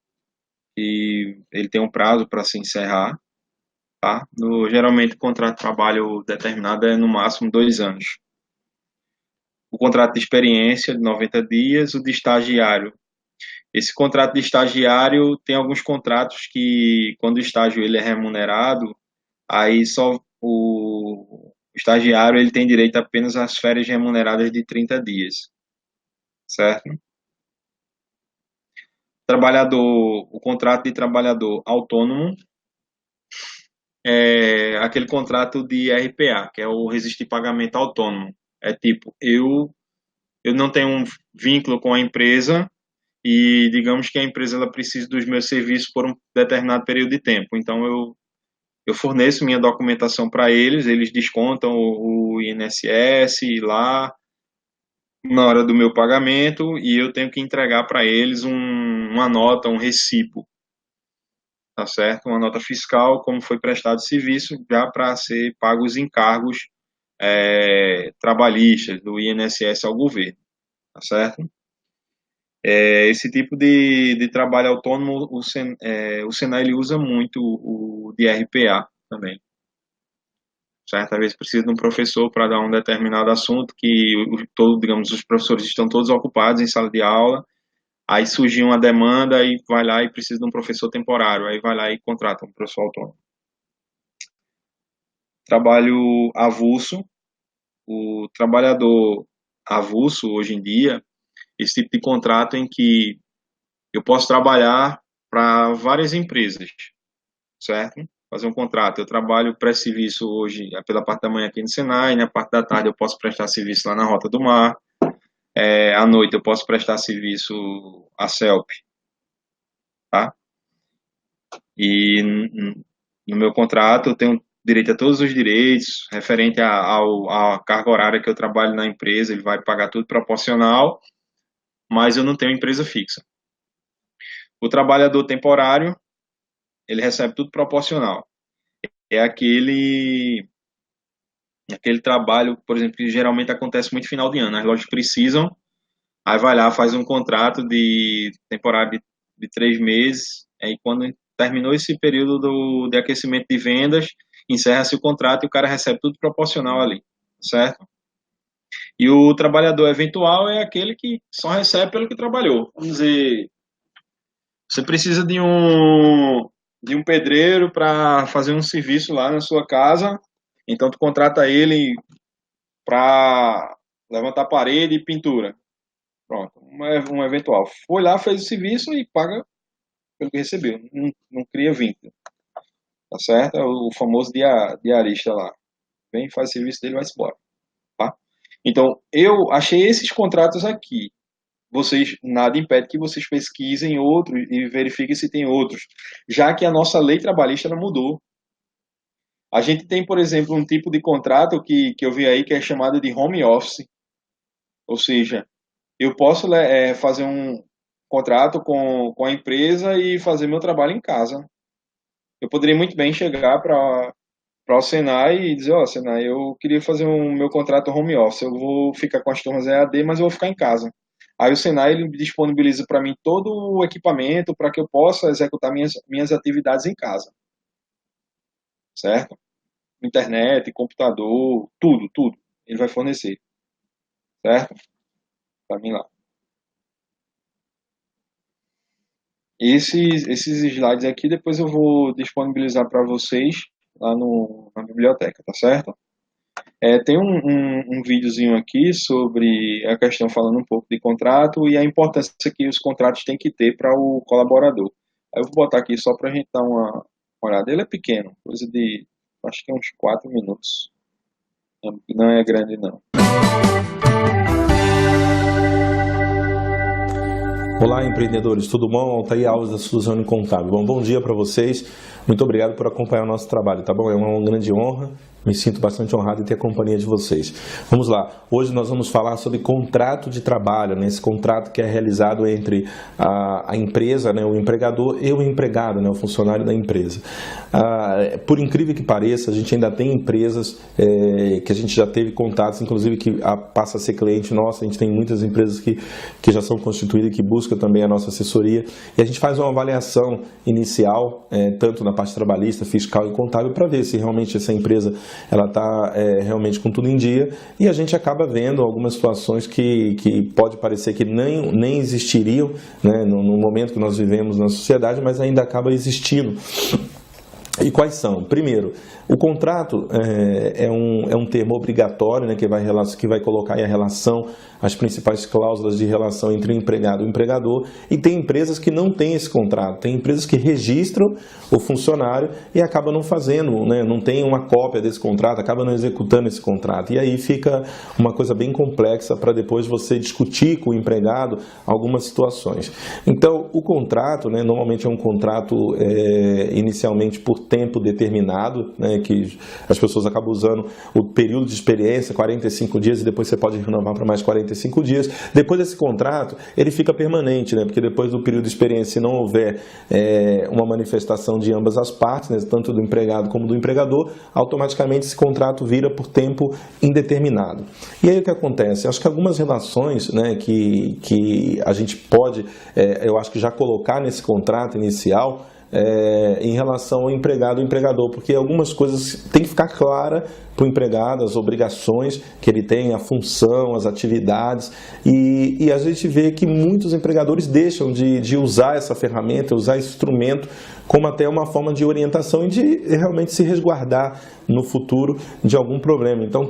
que ele tem um prazo para se encerrar, tá? Geralmente, o contrato de trabalho determinado é no máximo 2 anos. O contrato de experiência de 90 dias, o de estagiário. Esse contrato de estagiário tem alguns contratos que, quando o estágio ele é remunerado, aí só o estagiário ele tem direito apenas às férias remuneradas de 30 dias, certo? Trabalhador, o contrato de trabalhador autônomo é aquele contrato de RPA, que é o Resistir Pagamento Autônomo. É tipo, eu não tenho um vínculo com a empresa e digamos que a empresa ela precisa dos meus serviços por um determinado período de tempo. Então eu forneço minha documentação para eles, eles descontam o INSS lá na hora do meu pagamento e eu tenho que entregar para eles uma nota, um recibo, tá certo? Uma nota fiscal, como foi prestado serviço, já para ser pago os encargos trabalhistas do INSS ao governo, tá certo? Esse tipo de trabalho autônomo, o Senai ele usa muito o de RPA também. Certa vez precisa de um professor para dar um determinado assunto que digamos, os professores estão todos ocupados em sala de aula, aí surgiu uma demanda e vai lá e precisa de um professor temporário, aí vai lá e contrata um professor autônomo. Trabalho avulso, o trabalhador avulso hoje em dia, esse tipo de contrato em que eu posso trabalhar para várias empresas, certo? Fazer um contrato. Eu trabalho pré-serviço hoje pela parte da manhã aqui no Senai, na parte da tarde eu posso prestar serviço lá na Rota do Mar, à noite eu posso prestar serviço à CELP, tá? E no meu contrato eu tenho direito a todos os direitos referente à carga horária que eu trabalho na empresa, ele vai pagar tudo proporcional, mas eu não tenho empresa fixa. O trabalhador temporário, ele recebe tudo proporcional. É aquele trabalho, por exemplo, que geralmente acontece muito final de ano. As lojas precisam, aí vai lá, faz um contrato de temporário de 3 meses, aí quando terminou esse período de aquecimento de vendas, encerra-se o contrato e o cara recebe tudo proporcional ali, certo? E o trabalhador eventual é aquele que só recebe pelo que trabalhou. Vamos dizer, você precisa de um pedreiro para fazer um serviço lá na sua casa, então tu contrata ele para levantar parede e pintura. Pronto, um eventual. Foi lá, fez o serviço e paga pelo que recebeu. Não, não cria vínculo. Tá certo? É o famoso diarista lá. Vem, faz o serviço dele e vai-se embora. Tá? Então, eu achei esses contratos aqui. Vocês, nada impede que vocês pesquisem outros e verifiquem se tem outros. Já que a nossa lei trabalhista ela mudou. A gente tem, por exemplo, um tipo de contrato que eu vi aí que é chamado de home office. Ou seja, eu posso fazer um contrato com a empresa e fazer meu trabalho em casa. Eu poderia muito bem chegar para o Senai e dizer, ó, Senai, eu queria fazer meu contrato home office, eu vou ficar com as turmas EAD, mas eu vou ficar em casa. Aí o Senai ele disponibiliza para mim todo o equipamento para que eu possa executar minhas atividades em casa, certo? Internet, computador, tudo, tudo. Ele vai fornecer, certo? Para mim lá. Esses slides aqui depois eu vou disponibilizar para vocês lá na biblioteca, tá certo? Tem um videozinho aqui sobre a questão falando um pouco de contrato e a importância que os contratos têm que ter para o colaborador. Aí eu vou botar aqui só para a gente dar uma olhada. Ele é pequeno, coisa de, acho que uns 4 minutos. Não é grande não. Olá, empreendedores, tudo bom? Altair Alves da Suzano Contábil. Bom dia para vocês. Muito obrigado por acompanhar o nosso trabalho, tá bom? É uma grande honra. Me sinto bastante honrado em ter a companhia de vocês. Vamos lá. Hoje nós vamos falar sobre contrato de trabalho, né? Esse contrato que é realizado entre a empresa, né? O empregador e o empregado, né? O funcionário da empresa. Por incrível que pareça, a gente ainda tem empresas que a gente já teve contatos, inclusive que passa a ser cliente nossa. A gente tem muitas empresas que já são constituídas e que buscam também a nossa assessoria. E a gente faz uma avaliação inicial, tanto na parte trabalhista, fiscal e contábil, para ver se realmente essa empresa ela está realmente com tudo em dia, e a gente acaba vendo algumas situações que pode parecer que nem existiriam, né, no momento que nós vivemos na sociedade, mas ainda acaba existindo. E quais são? Primeiro, o contrato é um termo obrigatório, né, que vai colocar aí a relação, as principais cláusulas de relação entre o empregado e o empregador, e tem empresas que não têm esse contrato, tem empresas que registram o funcionário e acabam não fazendo, né, não tem uma cópia desse contrato, acabam não executando esse contrato, e aí fica uma coisa bem complexa para depois você discutir com o empregado algumas situações. Então, o contrato, né, normalmente é um contrato inicialmente por tempo determinado, né, que as pessoas acabam usando o período de experiência, 45 dias, e depois você pode renovar para mais 45 dias. Depois desse contrato, ele fica permanente, né, porque depois do período de experiência, se não houver uma manifestação de ambas as partes, né, tanto do empregado como do empregador, automaticamente esse contrato vira por tempo indeterminado. E aí o que acontece? Acho que algumas relações, né, que a gente pode, eu acho que já colocar nesse contrato inicial, em relação ao empregado e empregador, porque algumas coisas têm que ficar clara para o empregado, as obrigações que ele tem, a função, as atividades, e a gente vê que muitos empregadores deixam de usar essa ferramenta, usar esse instrumento como até uma forma de orientação e de realmente se resguardar no futuro de algum problema. Então,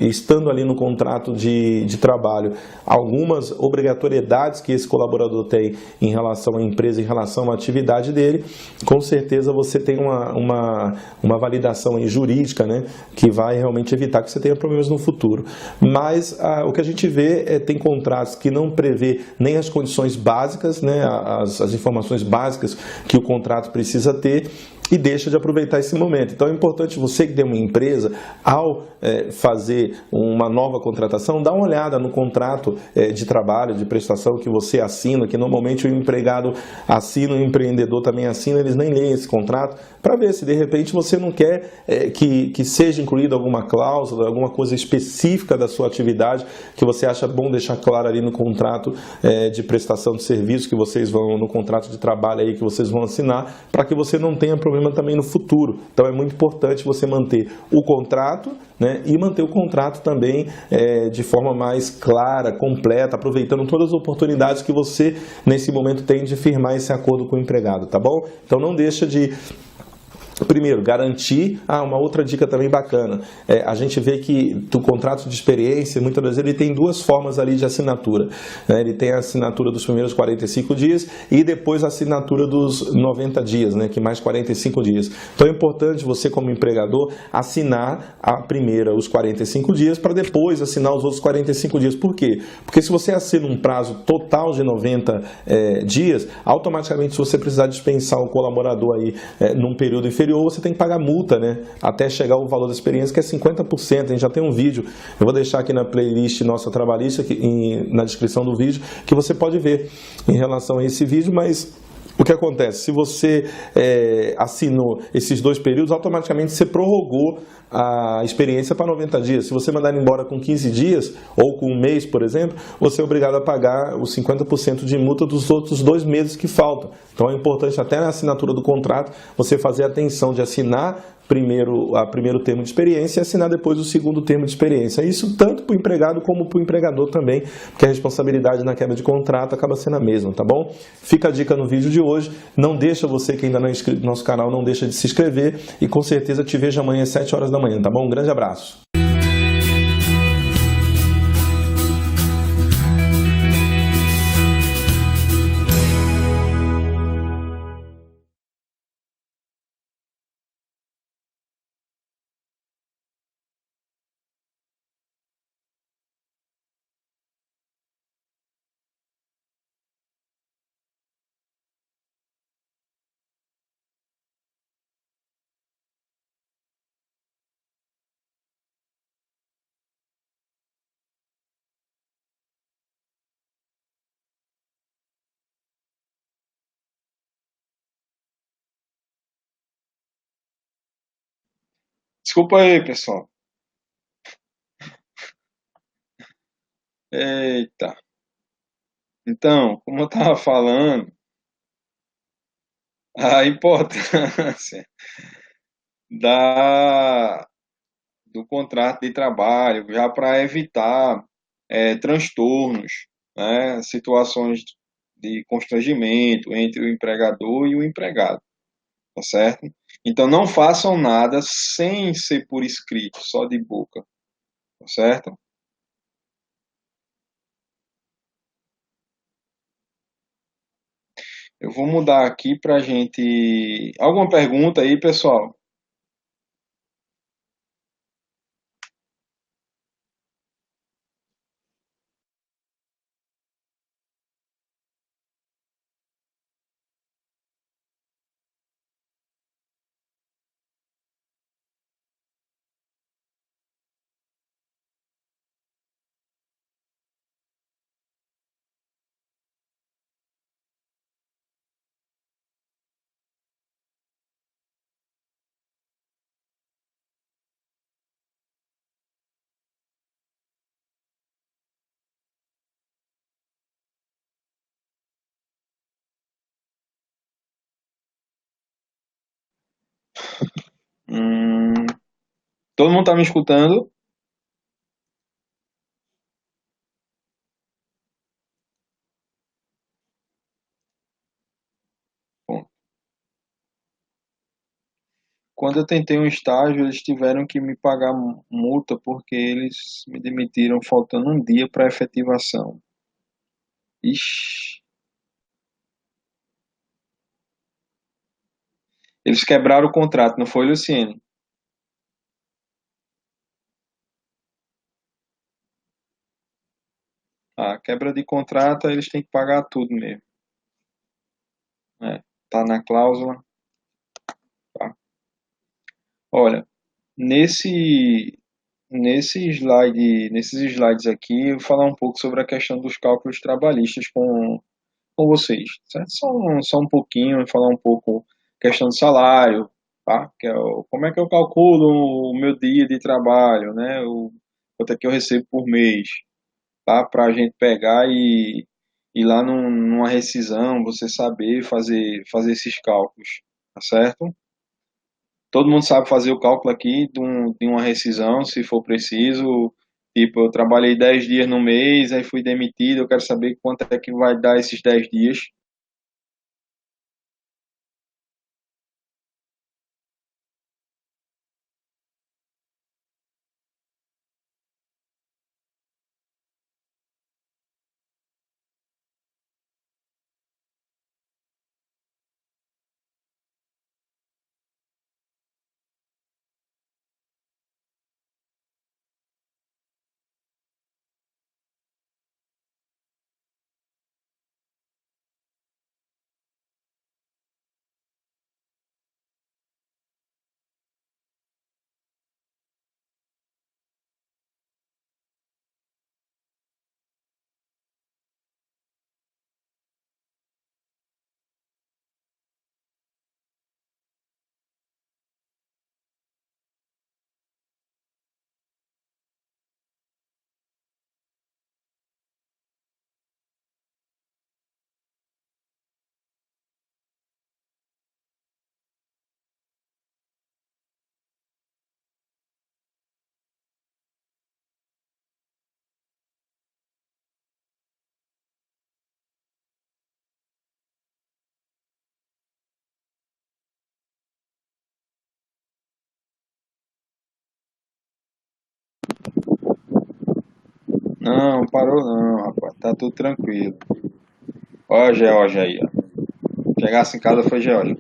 estando ali no contrato de trabalho algumas obrigatoriedades que esse colaborador tem em relação à empresa, em relação à atividade dele, com certeza você tem uma validação aí jurídica, né, que vai realmente evitar que você tenha problemas no futuro. Mas o que a gente vê tem contratos que não prevê nem as condições básicas, né, as informações básicas que o contrato precisa ter, e deixa de aproveitar esse momento. Então é importante você que tem uma empresa, ao fazer uma nova contratação, dá uma olhada no contrato de trabalho, de prestação que você assina, que normalmente o empregado assina, o empreendedor também assina, eles nem leem esse contrato, para ver se de repente você não quer que seja incluída alguma cláusula, alguma coisa específica da sua atividade, que você acha bom deixar claro ali no contrato de prestação de serviço, que vocês vão, no contrato de trabalho aí que vocês vão assinar, para que você não tenha problema também no futuro. Então é muito importante você manter o contrato, né, e manter o contrato também de forma mais clara, completa, aproveitando todas as oportunidades que você nesse momento tem de firmar esse acordo com o empregado, tá bom? Então não deixa de... Primeiro, garantir. Uma outra dica também bacana. A gente vê que do contrato de experiência, muitas vezes ele tem duas formas ali de assinatura, né? Ele tem a assinatura dos primeiros 45 dias e depois a assinatura dos 90 dias, né? Que mais 45 dias. Então é importante você, como empregador, assinar a primeira, os 45 dias, para depois assinar os outros 45 dias. Por quê? Porque se você assina um prazo total de 90 dias, automaticamente, se você precisar dispensar um colaborador aí num período inferior, você tem que pagar multa, né, até chegar ao valor da experiência, que é 50%. A gente já tem um vídeo, eu vou deixar aqui na playlist nossa trabalhista, na descrição do vídeo, que você pode ver em relação a esse vídeo. Mas o que acontece? Se você assinou esses dois períodos, automaticamente você prorrogou a experiência para 90 dias. Se você mandar embora com 15 dias ou com um mês, por exemplo, você é obrigado a pagar os 50% de multa dos outros 2 meses que faltam. Então é importante, até na assinatura do contrato, você fazer atenção de assinar primeiro termo de experiência e assinar depois o segundo termo de experiência. Isso tanto para o empregado como para o empregador também, porque a responsabilidade na quebra de contrato acaba sendo a mesma, tá bom? Fica a dica no vídeo de hoje. Não deixa, você que ainda não é inscrito no nosso canal, não deixa de se inscrever e com certeza te vejo amanhã às 7 horas da manhã, tá bom? Um grande abraço. Desculpa aí, pessoal. Eita. Então, como eu estava falando, a importância da, do contrato de trabalho, já para evitar transtornos, né, situações de constrangimento entre o empregador e o empregado, tá certo? Então, não façam nada sem ser por escrito, só de boca, tá certo? Eu vou mudar aqui para a gente. Alguma pergunta aí, pessoal? Hum, todo mundo está me escutando? Bom, quando eu tentei um estágio, eles tiveram que me pagar multa porque eles me demitiram faltando um dia para efetivação. Ixi, eles quebraram o contrato, não foi, Luciene? A quebra de contrato, eles têm que pagar tudo mesmo. Tá na cláusula, tá? Olha, nesse nesses slides aqui, eu vou falar um pouco sobre a questão dos cálculos trabalhistas com vocês, certo? Só um pouquinho, falar um pouco questão de salário, tá? Que é como é que eu calculo o meu dia de trabalho, né? Quanto é que eu recebo por mês, tá? Para a gente pegar e ir lá numa rescisão, você saber fazer esses cálculos, tá certo? Todo mundo sabe fazer o cálculo aqui de uma rescisão, se for preciso. Tipo, eu trabalhei 10 dias no mês, aí fui demitido, eu quero saber quanto é que vai dar esses 10 dias. Não, parou não, rapaz. Tá tudo tranquilo. Olha a Georgia aí, ó. Chegasse em casa foi Georgia.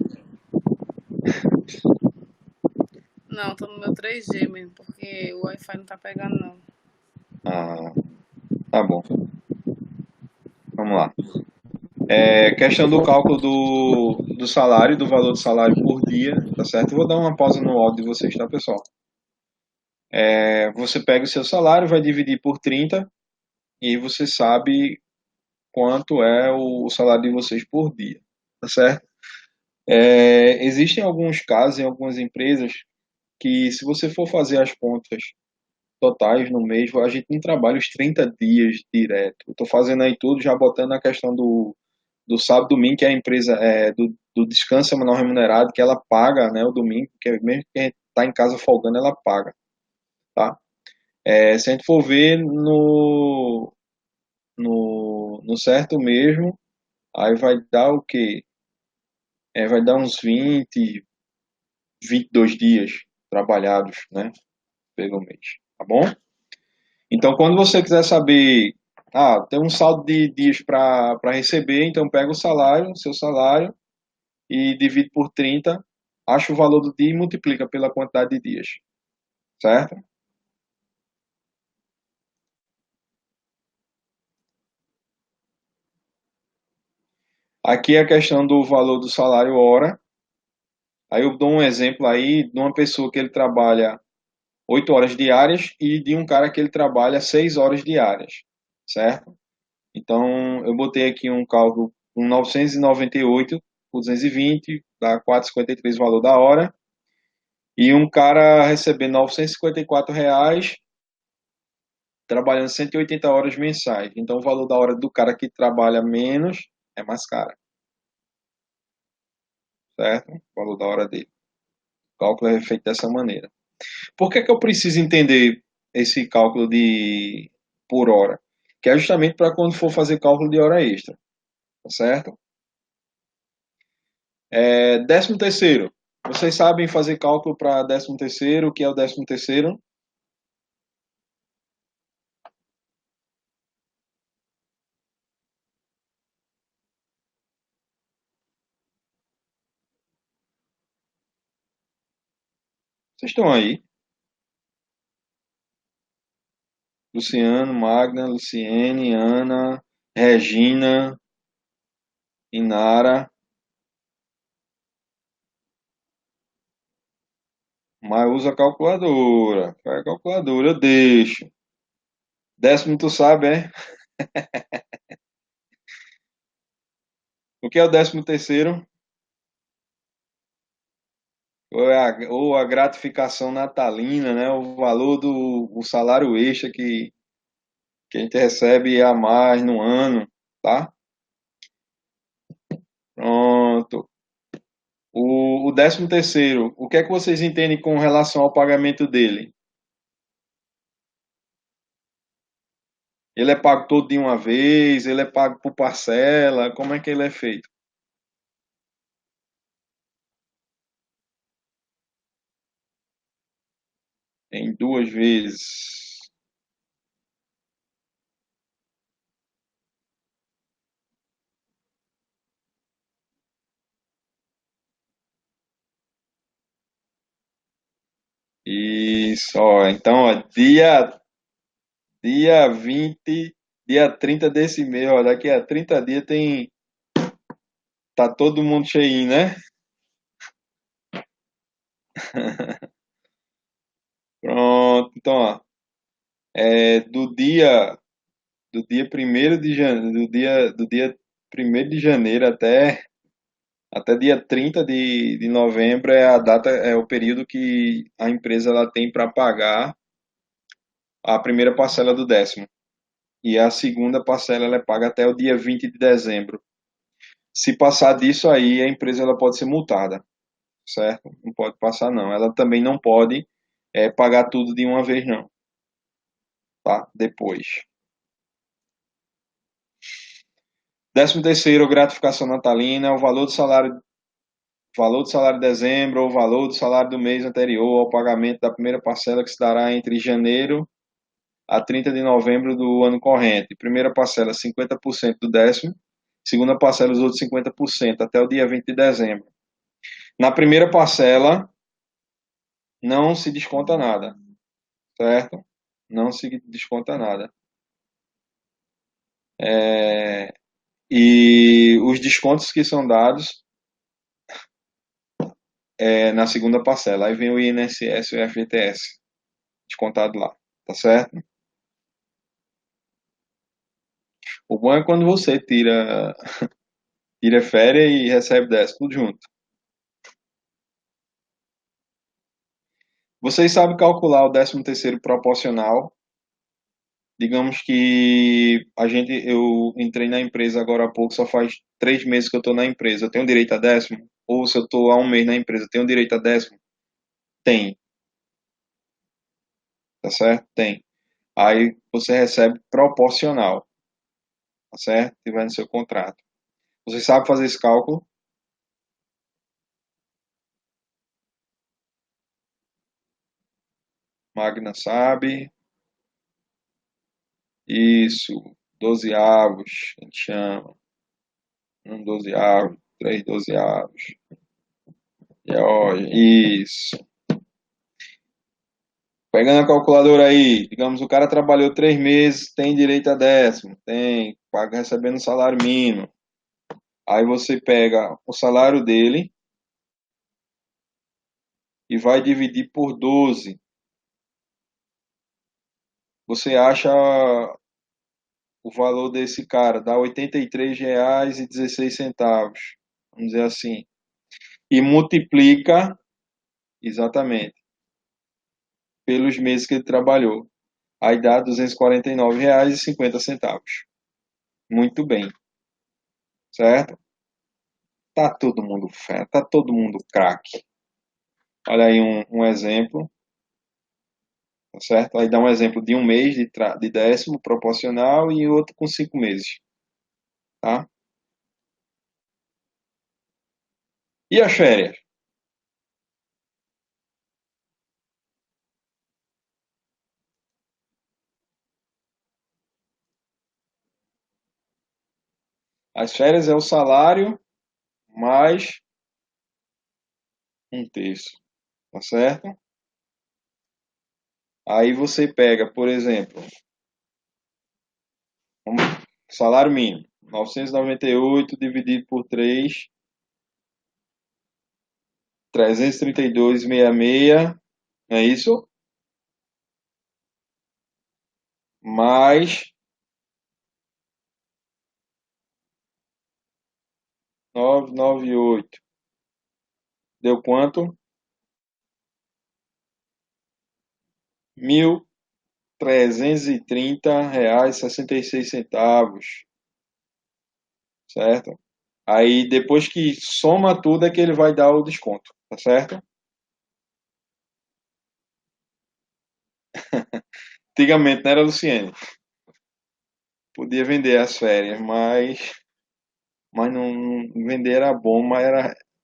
Não, tô no meu 3G mesmo, porque o Wi-Fi não tá pegando, não. Ah, tá bom. Vamos lá. Questão do cálculo do salário, do valor do salário por dia, tá certo? Eu vou dar uma pausa no áudio de vocês, tá, pessoal? Você pega o seu salário, vai dividir por 30 e você sabe quanto é o salário de vocês por dia, tá certo? Existem alguns casos em algumas empresas que, se você for fazer as contas totais no mês, a gente não trabalha os 30 dias direto. Eu tô fazendo aí tudo, já botando a questão do sábado e domingo, que a empresa do descanso semanal remunerado, que ela paga, né, o domingo, que mesmo que a gente tá em casa folgando, ela paga, tá? Se a gente for ver no certo mesmo, aí vai dar o quê? Vai dar uns 22 dias trabalhados, né, pelo mês, tá bom? Então, quando você quiser saber, tem um saldo de dias para receber, então pega o salário, o seu salário, e divide por 30, acha o valor do dia e multiplica pela quantidade de dias, certo? Aqui é a questão do valor do salário hora. Aí eu dou um exemplo aí de uma pessoa que ele trabalha 8 horas diárias e de um cara que ele trabalha 6 horas diárias, certo? Então eu botei aqui um cálculo, um 998 por 220, dá 4,53 o valor da hora. E um cara receber R$ 954 trabalhando 180 horas mensais. Então, o valor da hora do cara que trabalha menos é mais caro, certo? O valor da hora dele. O cálculo é feito dessa maneira. Por que eu preciso entender esse cálculo de por hora? Que é justamente para quando for fazer cálculo de hora extra, tá certo? 13º. Vocês sabem fazer cálculo para 13º? O que é o 13º? Vocês estão aí? Luciano, Magna, Luciene, Ana, Regina, Inara. Mas usa a calculadora. Faz a calculadora, eu deixo. 10º tu sabe, é? O que é o 13º? Ou a gratificação natalina, né? O valor do salário extra que a gente recebe a mais no ano, tá? Pronto. O 13º, o que é que vocês entendem com relação ao pagamento dele? Ele é pago todo de uma vez? Ele é pago por parcela? Como é que ele é feito? Em 2 vezes. Isso, ó. Então, ó, dia 20, dia 30 desse mês, ó, daqui a 30 dias tá todo mundo cheinho, né? Pronto, então, ó, do dia 1º de janeiro, do dia 1º de janeiro até dia 30 de novembro é a data, é o período que a empresa ela tem para pagar a primeira parcela do 10º. E a segunda parcela ela é paga até o dia 20 de dezembro. Se passar disso aí, a empresa ela pode ser multada, certo? Não pode passar não. Ela também não pode pagar tudo de uma vez não, tá? Depois. 13º, gratificação natalina, o valor do salário de dezembro ou o valor do salário do mês anterior ao pagamento da primeira parcela que se dará entre janeiro a 30 de novembro do ano corrente. Primeira parcela, 50% do décimo. Segunda parcela, os outros 50%, até o dia 20 de dezembro. Na primeira parcela, não se desconta nada, certo? Não se desconta nada. E os descontos que são dados na segunda parcela. Aí vem o INSS e o FGTS descontado lá, tá certo? O bom é quando você tira férias e recebe 10, tudo junto. Vocês sabem calcular o 13º proporcional. Digamos que eu entrei na empresa agora há pouco, só faz 3 meses que eu estou na empresa. Eu tenho direito a décimo? Ou se eu estou há um mês na empresa, eu tenho direito a décimo? Tem, tá certo? Tem. Aí você recebe proporcional, tá certo? Que vai no seu contrato. Você sabe fazer esse cálculo? Magna sabe. Isso. 12 avos, a gente chama. Um 12 avos, 3 12 avos. Isso. Pegando a calculadora aí, digamos, o cara trabalhou 3 meses, tem direito a décimo, tem, paga recebendo salário mínimo. Aí você pega o salário dele e vai dividir por 12. Você acha o valor desse cara, dá R$ 83,16, vamos dizer assim. E multiplica, exatamente, pelos meses que ele trabalhou. Aí dá R$ 249,50. Muito bem, certo? Tá todo mundo fera, tá todo mundo craque. Olha aí um exemplo, tá certo? Aí dá um exemplo de um mês de décimo proporcional e outro com 5 meses, tá? E as férias? As férias é o salário mais um terço, tá certo? Aí você pega, por exemplo, salário mínimo, 998 dividido por 3, 332,66, não é isso? Mais 998. Deu quanto? R$ 1.330,66, certo? Aí depois que soma tudo é que ele vai dar o desconto, tá certo? Antigamente, não era, Luciene? Podia vender as férias, mas não vender era bom, mas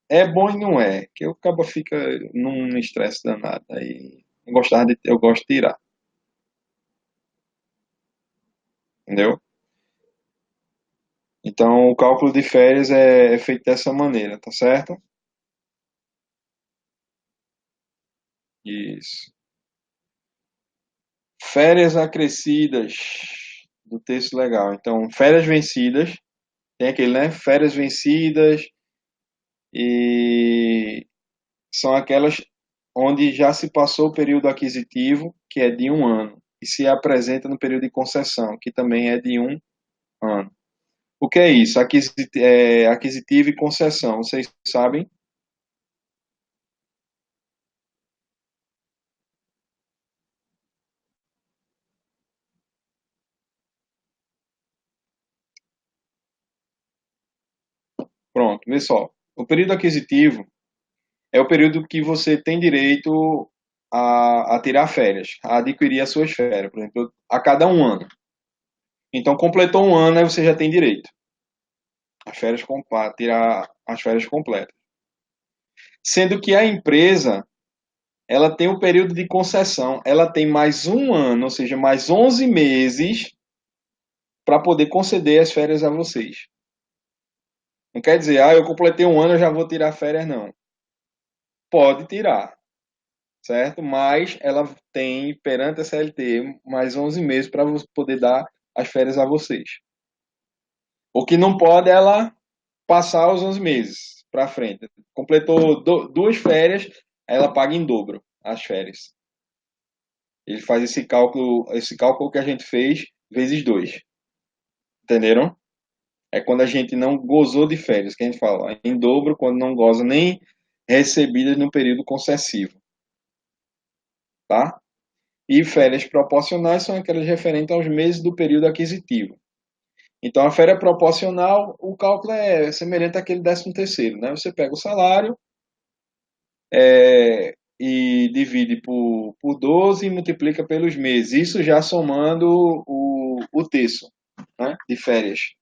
é bom e não é, que o cabo fica num estresse danado. Aí eu gosto de tirar, entendeu? Então o cálculo de férias é feito dessa maneira, tá certo? Isso. Férias acrescidas do texto legal. Então, férias vencidas, tem aquele, né? Férias vencidas e são aquelas onde já se passou o período aquisitivo, que é de um ano, e se apresenta no período de concessão, que também é de um ano. O que é isso? Aquisitivo e concessão, vocês sabem? Pronto, vê só. O período aquisitivo é o período que você tem direito a tirar férias, a adquirir as suas férias, por exemplo, a cada um ano. Então, completou um ano, aí você já tem direito a tirar as férias completas. Sendo que a empresa ela tem o período de concessão, ela tem mais um ano, ou seja, mais 11 meses para poder conceder as férias a vocês. Não quer dizer, eu completei um ano, eu já vou tirar férias, não. Pode tirar, certo? Mas ela tem, perante a CLT, mais 11 meses para poder dar as férias a vocês. O que não pode é ela passar os 11 meses para frente. Completou duas férias, ela paga em dobro as férias. Ele faz esse cálculo que a gente fez vezes 2. Entenderam? É quando a gente não gozou de férias, que a gente fala. Em dobro, quando não goza nem recebidas no período concessivo. Tá? E férias proporcionais são aquelas referentes aos meses do período aquisitivo. Então, a férias proporcional, o cálculo é semelhante àquele 13º, né? Você pega o salário e divide por 12 e multiplica pelos meses. Isso já somando o terço, né, de férias.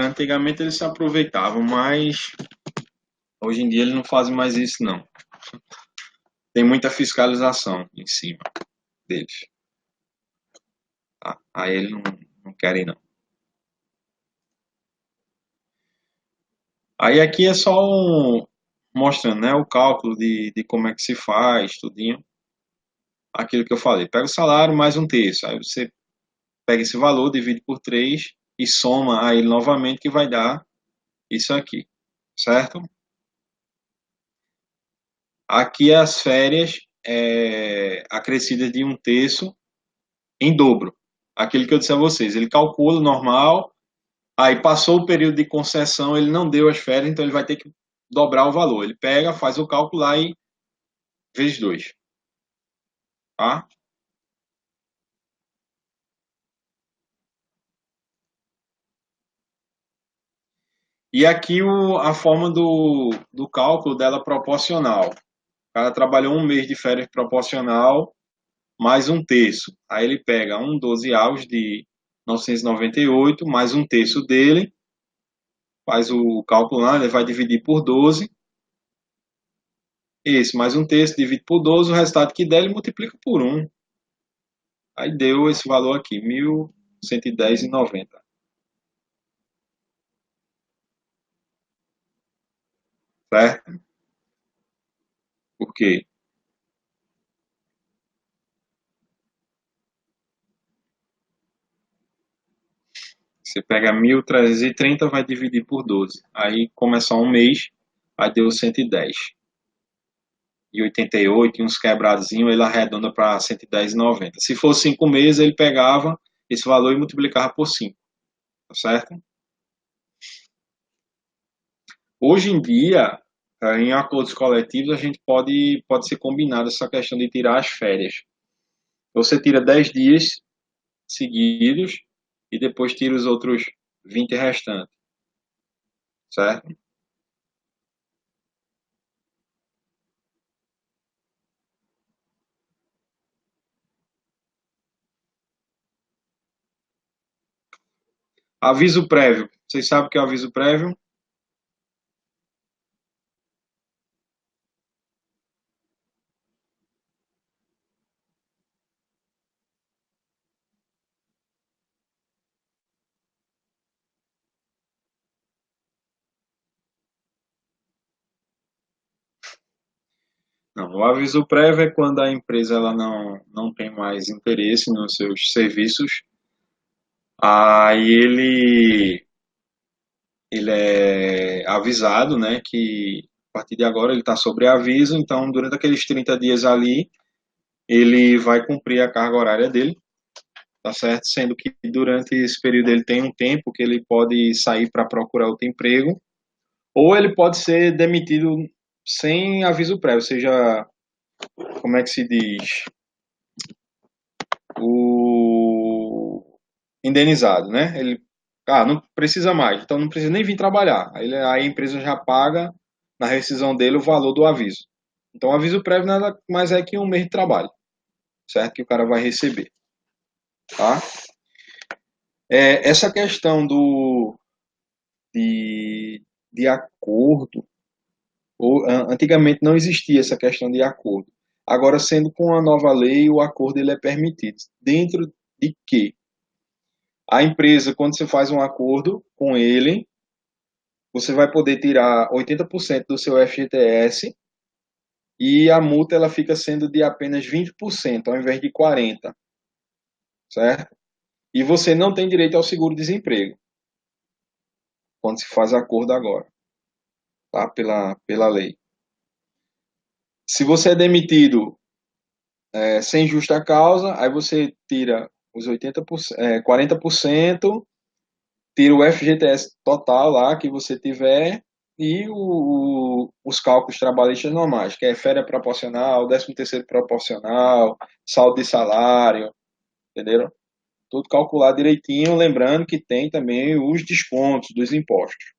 Antigamente eles se aproveitavam, mas hoje em dia eles não fazem mais isso, não. Tem muita fiscalização em cima deles. Tá? Aí eles não querem, não. Aí aqui é só mostrando, né, o cálculo de como é que se faz, tudinho. Aquilo que eu falei, pega o salário mais um terço. Aí você pega esse valor, divide por 3 e soma a ele novamente, que vai dar isso aqui, certo? Aqui as férias acrescidas de um terço em dobro. Aquilo que eu disse a vocês, ele calcula o normal, aí passou o período de concessão, ele não deu as férias, então ele vai ter que dobrar o valor. Ele pega, faz o cálculo lá e vezes 2. Tá? E aqui a forma do cálculo dela proporcional. O cara trabalhou um mês de férias proporcional, mais um terço. Aí ele pega um 12avos de 998, mais um terço dele, faz o cálculo lá, ele vai dividir por 12. Esse, mais um terço, divide por 12, o resultado que der, ele multiplica por 1. Aí deu esse valor aqui, 1.110,90. Certo? Por quê? Você pega 1.330, vai dividir por 12. Aí começa um mês, aí deu 110. E 88, e uns quebradinhos, ele arredonda para 110,90. Se for 5 meses, ele pegava esse valor e multiplicava por 5. Tá certo? Hoje em dia, em acordos coletivos, a gente pode ser combinado essa questão de tirar as férias. Você tira 10 dias seguidos e depois tira os outros 20 restantes. Certo? Aviso prévio. Vocês sabem o que é o aviso prévio? Não, o aviso prévio é quando a empresa ela não tem mais interesse nos seus serviços. Aí ele é avisado, né, que a partir de agora ele está sobre aviso, então durante aqueles 30 dias ali, ele vai cumprir a carga horária dele, tá certo? Sendo que durante esse período ele tem um tempo que ele pode sair para procurar outro emprego, ou ele pode ser demitido sem aviso prévio, ou seja, como é que se diz? O indenizado, né? Ele, não precisa mais, então não precisa nem vir trabalhar. Aí a empresa já paga na rescisão dele o valor do aviso. Então, o aviso prévio nada mais é que um mês de trabalho, certo? Que o cara vai receber, tá? Essa questão de acordo, antigamente não existia essa questão de acordo. Agora, sendo com a nova lei, o acordo ele é permitido. Dentro de que a empresa, quando você faz um acordo com ele, você vai poder tirar 80% do seu FGTS e a multa ela fica sendo de apenas 20% ao invés de 40%, certo? E você não tem direito ao seguro-desemprego quando se faz acordo agora, tá? Pela lei. Se você é demitido sem justa causa, aí você tira os 80%, 40%, tira o FGTS total lá que você tiver e os cálculos trabalhistas normais, que é férias proporcional, 13º proporcional, saldo de salário, entenderam? Tudo calculado direitinho, lembrando que tem também os descontos dos impostos.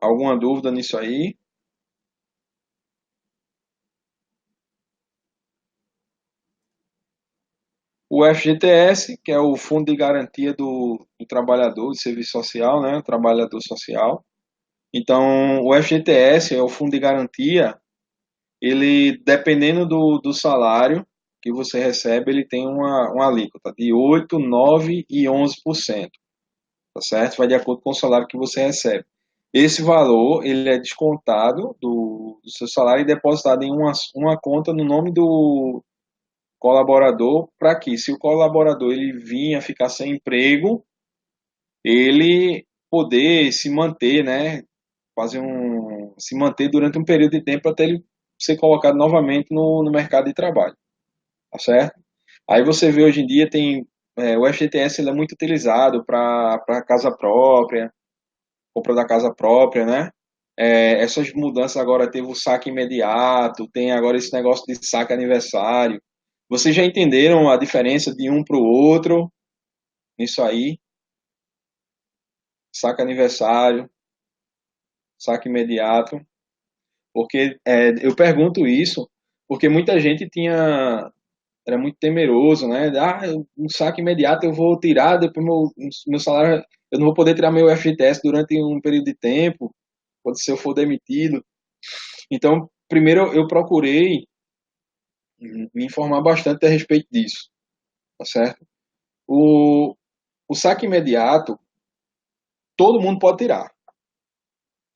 Alguma dúvida nisso aí? O FGTS, que é o Fundo de Garantia do Trabalhador, do Serviço Social, né? Trabalhador Social. Então, o FGTS é o Fundo de Garantia, ele, dependendo do salário que você recebe, ele tem uma alíquota de 8, 9 e 11%, tá certo? Vai de acordo com o salário que você recebe. Esse valor, ele é descontado do seu salário e depositado em uma conta no nome do colaborador, para que, se o colaborador ele vinha ficar sem emprego, ele poder se manter, né? Se manter durante um período de tempo até ele ser colocado novamente no mercado de trabalho, tá certo? Aí você vê hoje em dia tem o FGTS ele é muito utilizado para casa própria, compra da casa própria, né? Essas mudanças agora teve o saque imediato, tem agora esse negócio de saque aniversário. Vocês já entenderam a diferença de um para o outro? Nisso aí, saque aniversário, saque imediato. Porque eu pergunto isso porque muita gente era muito temeroso, né? Um saque imediato eu vou tirar, depois meu salário, eu não vou poder tirar meu FGTS durante um período de tempo, quando se eu for demitido. Então, primeiro eu procurei me informar bastante a respeito disso, tá certo? O, o saque imediato, todo mundo pode tirar,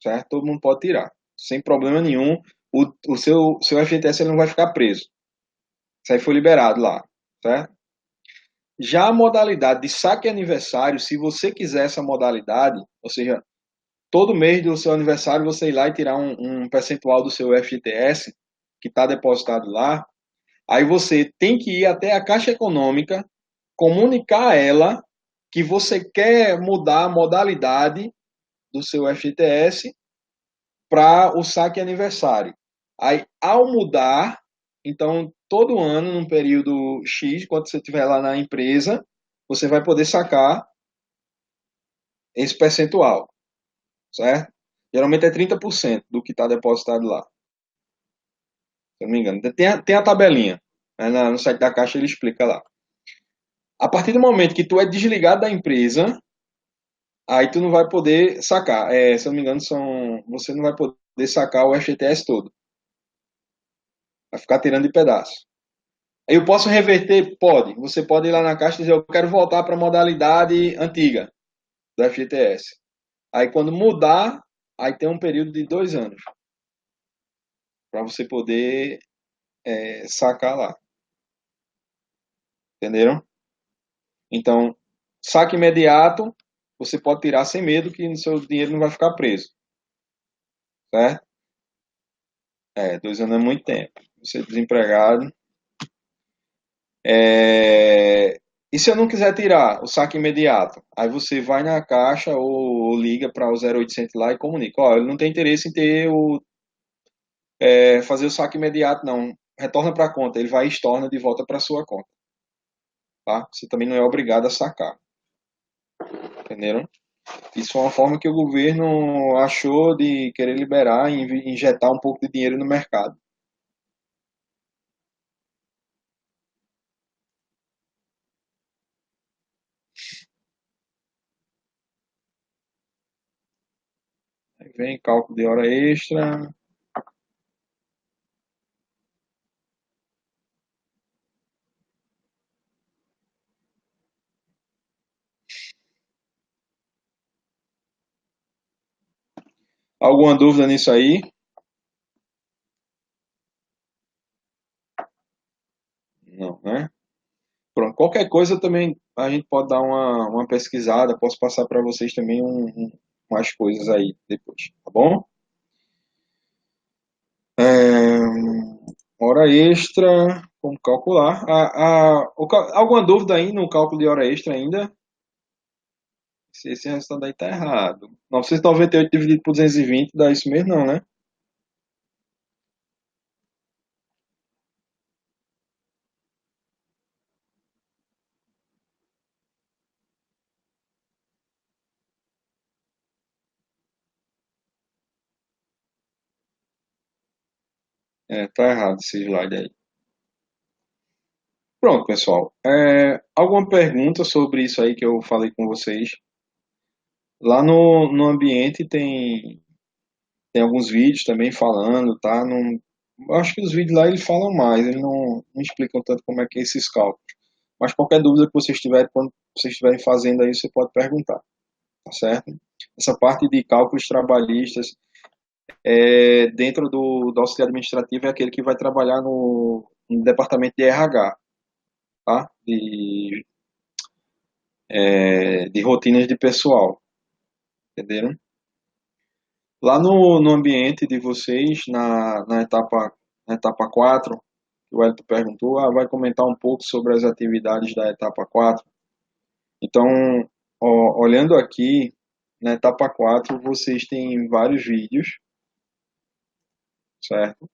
certo? Todo mundo pode tirar, sem problema nenhum. O seu FGTS ele não vai ficar preso. Isso aí foi liberado lá, certo? Já a modalidade de saque aniversário, se você quiser essa modalidade, ou seja, todo mês do seu aniversário você ir lá e tirar um percentual do seu FGTS que está depositado lá, aí você tem que ir até a Caixa Econômica, comunicar a ela que você quer mudar a modalidade do seu FGTS para o saque aniversário. Aí, ao mudar, então, todo ano, num período X, quando você estiver lá na empresa, você vai poder sacar esse percentual, certo? Geralmente é 30% do que está depositado lá, se eu não me engano. Tem a tabelinha, né, no site da Caixa ele explica lá. A partir do momento que tu é desligado da empresa, aí tu não vai poder sacar. Se eu não me engano, você não vai poder sacar o FGTS todo. Vai ficar tirando de pedaço. Aí eu posso reverter? Pode. Você pode ir lá na Caixa e dizer, eu quero voltar para a modalidade antiga do FGTS. Aí quando mudar, aí tem um período de 2 anos para você poder sacar lá. Entenderam? Então, saque imediato, você pode tirar sem medo que o seu dinheiro não vai ficar preso. Certo? 2 anos é muito tempo. Você é desempregado. E se eu não quiser tirar o saque imediato? Aí você vai na caixa ou liga para o 0800 lá e comunica. Ó, ele não tem interesse em fazer o saque imediato, não. Retorna para a conta. Ele vai e estorna de volta para sua conta. Tá? Você também não é obrigado a sacar. Entenderam? Isso é uma forma que o governo achou de querer liberar e injetar um pouco de dinheiro no mercado. Vem cálculo de hora extra. Alguma dúvida nisso aí? Não, né? Pronto, qualquer coisa também a gente pode dar uma pesquisada, posso passar para vocês também umas coisas aí depois, tá bom? Hora extra, como calcular? Alguma dúvida aí no cálculo de hora extra ainda? Se esse resultado aí tá errado. 998 dividido por 220 dá isso mesmo, não, né? É, tá errado esse slide aí. Pronto, pessoal. Alguma pergunta sobre isso aí que eu falei com vocês? Lá no ambiente tem alguns vídeos também falando, tá? Não, eu acho que os vídeos lá eles falam mais, eles não explicam tanto como é que é esses cálculos. Mas qualquer dúvida que vocês tiverem, quando vocês estiverem fazendo aí, você pode perguntar, tá certo? Essa parte de cálculos trabalhistas, dentro do auxiliar administrativo, é aquele que vai trabalhar no departamento de RH, tá? De rotinas de pessoal, entenderam? Lá no ambiente de vocês, na etapa 4, que o Elton perguntou, vai comentar um pouco sobre as atividades da etapa 4. Então, olhando aqui, na etapa 4, vocês têm vários vídeos, certo?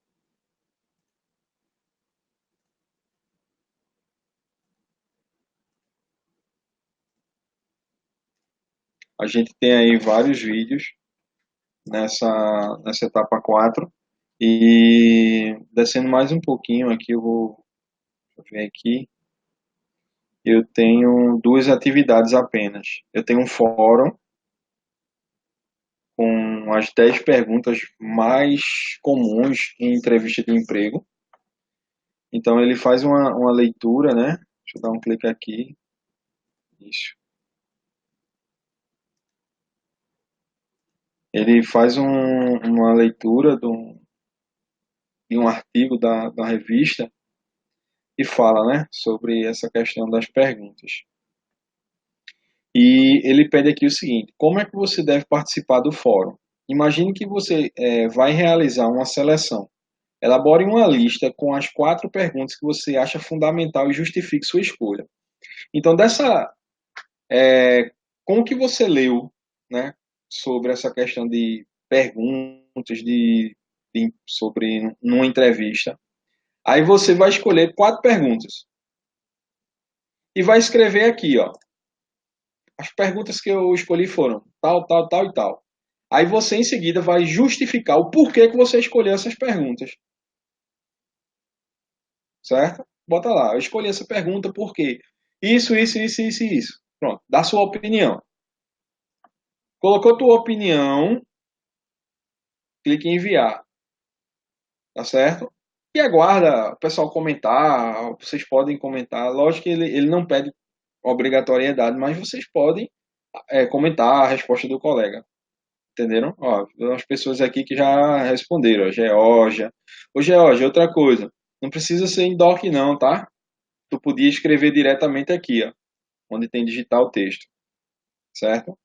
A gente tem aí vários vídeos nessa etapa 4. E descendo mais um pouquinho aqui, deixa eu ver aqui, eu tenho duas atividades apenas. Eu tenho um fórum com as 10 perguntas mais comuns em entrevista de emprego. Então ele faz uma leitura, né? Deixa eu dar um clique aqui. Isso. Ele faz uma leitura de um artigo da revista e fala, né, sobre essa questão das perguntas. E ele pede aqui o seguinte: como é que você deve participar do fórum? Imagine que você vai realizar uma seleção. Elabore uma lista com as 4 perguntas que você acha fundamental e justifique sua escolha. Então, como que você leu, né, sobre essa questão de perguntas sobre numa entrevista? Aí você vai escolher 4 perguntas e vai escrever aqui, ó. As perguntas que eu escolhi foram tal, tal, tal e tal. Aí você em seguida vai justificar o porquê que você escolheu essas perguntas. Certo? Bota lá, eu escolhi essa pergunta porque isso. Pronto, dá sua opinião. Colocou tua opinião, clique em enviar, tá certo? E aguarda o pessoal comentar, vocês podem comentar. Lógico que ele não pede obrigatoriedade, mas vocês podem comentar a resposta do colega. Entenderam? Ó, as pessoas aqui que já responderam, a Georgia. Ô Georgia, outra coisa, não precisa ser em doc não, tá? Tu podia escrever diretamente aqui, ó, onde tem digitar o texto, certo?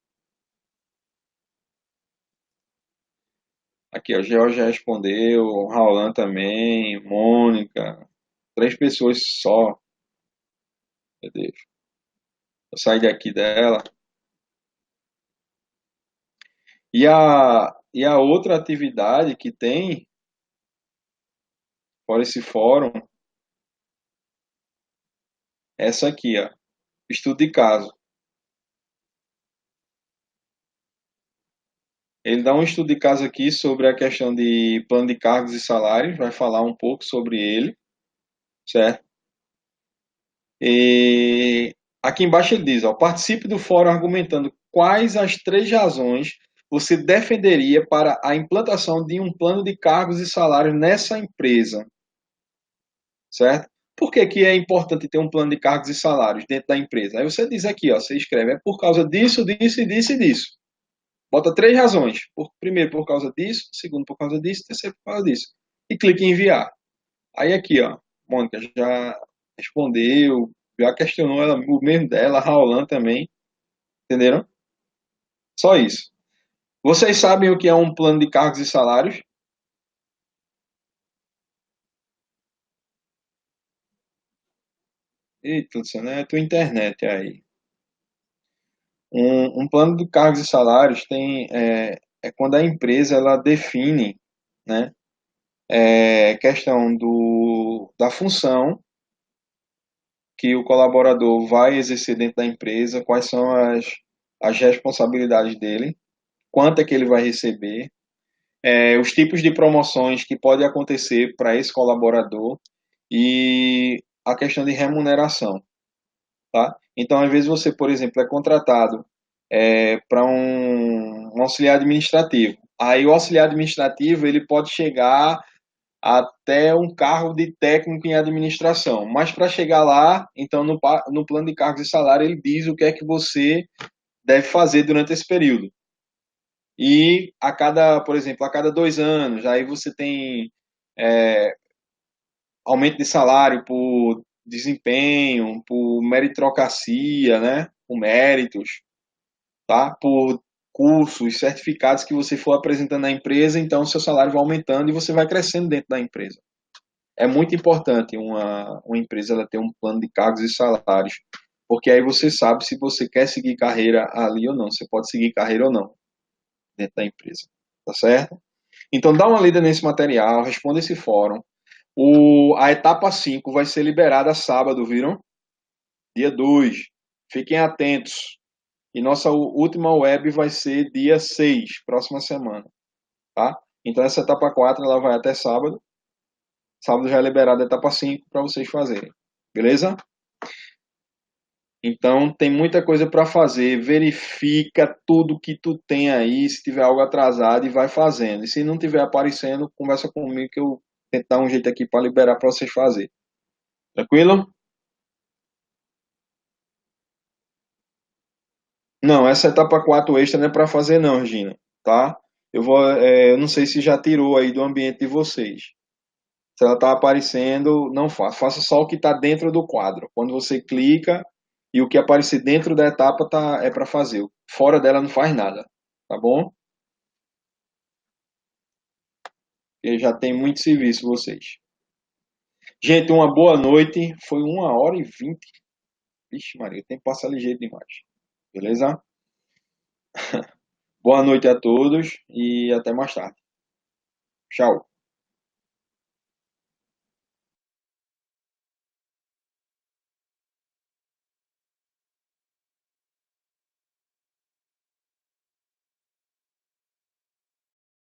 Aqui, ó, Georgia respondeu, Raulan também, Mônica, 3 pessoas só. Meu Deus. Eu saí daqui dela. E a outra atividade que tem, fora esse fórum, é essa aqui, ó, estudo de caso. Ele dá um estudo de caso aqui sobre a questão de plano de cargos e salários, vai falar um pouco sobre ele, certo? E aqui embaixo ele diz, ó, participe do fórum argumentando quais as 3 razões você defenderia para a implantação de um plano de cargos e salários nessa empresa, certo? Por que que é importante ter um plano de cargos e salários dentro da empresa? Aí você diz aqui, ó, você escreve, é por causa disso, disso e disso e disso. Bota 3 razões. Primeiro, por causa disso. Segundo, por causa disso. Terceiro, por causa disso. E clique em enviar. Aí aqui, ó, Mônica já respondeu, já questionou ela, o mesmo dela, a Raolan também. Entenderam? Só isso. Vocês sabem o que é um plano de cargos e salários? Eita, Luciano, é a tua internet aí. Um plano de cargos e salários é quando a empresa ela define, né, questão da função que o colaborador vai exercer dentro da empresa, quais são as responsabilidades dele, quanto é que ele vai receber, os tipos de promoções que podem acontecer para esse colaborador e a questão de remuneração, tá? Então, às vezes você, por exemplo, é contratado para um auxiliar administrativo. Aí o auxiliar administrativo ele pode chegar até um cargo de técnico em administração. Mas para chegar lá, então no plano de cargos e salário ele diz o que é que você deve fazer durante esse período. E por exemplo, a cada 2 anos, aí você tem aumento de salário por desempenho, por meritocracia, né? Por méritos, tá? Por cursos, certificados que você for apresentando na empresa, então o seu salário vai aumentando e você vai crescendo dentro da empresa. É muito importante uma empresa ela ter um plano de cargos e salários, porque aí você sabe se você quer seguir carreira ali ou não, você pode seguir carreira ou não dentro da empresa, tá certo? Então dá uma lida nesse material, responda esse fórum. A etapa 5 vai ser liberada sábado, viram? Dia 2. Fiquem atentos. E nossa última web vai ser dia 6, próxima semana, tá? Então essa etapa 4 ela vai até sábado. Sábado já é liberada a etapa 5 para vocês fazerem. Beleza? Então tem muita coisa para fazer. Verifica tudo que tu tem aí. Se tiver algo atrasado, e vai fazendo. E se não tiver aparecendo, conversa comigo que eu tento dar um jeito aqui para liberar para vocês fazerem. Tranquilo? Não, essa etapa 4 extra não é para fazer não, Regina. Tá? Eu não sei se já tirou aí do ambiente de vocês. Se ela está aparecendo, não faça. Faça só o que está dentro do quadro. Quando você clica e o que aparecer dentro da etapa é para fazer. Fora dela não faz nada. Tá bom? Porque já tem muito serviço vocês. Gente, uma boa noite. Foi 1h20. Vixe, Maria, o tempo passa ligeiro demais. Beleza? Boa noite a todos e até mais tarde. Tchau.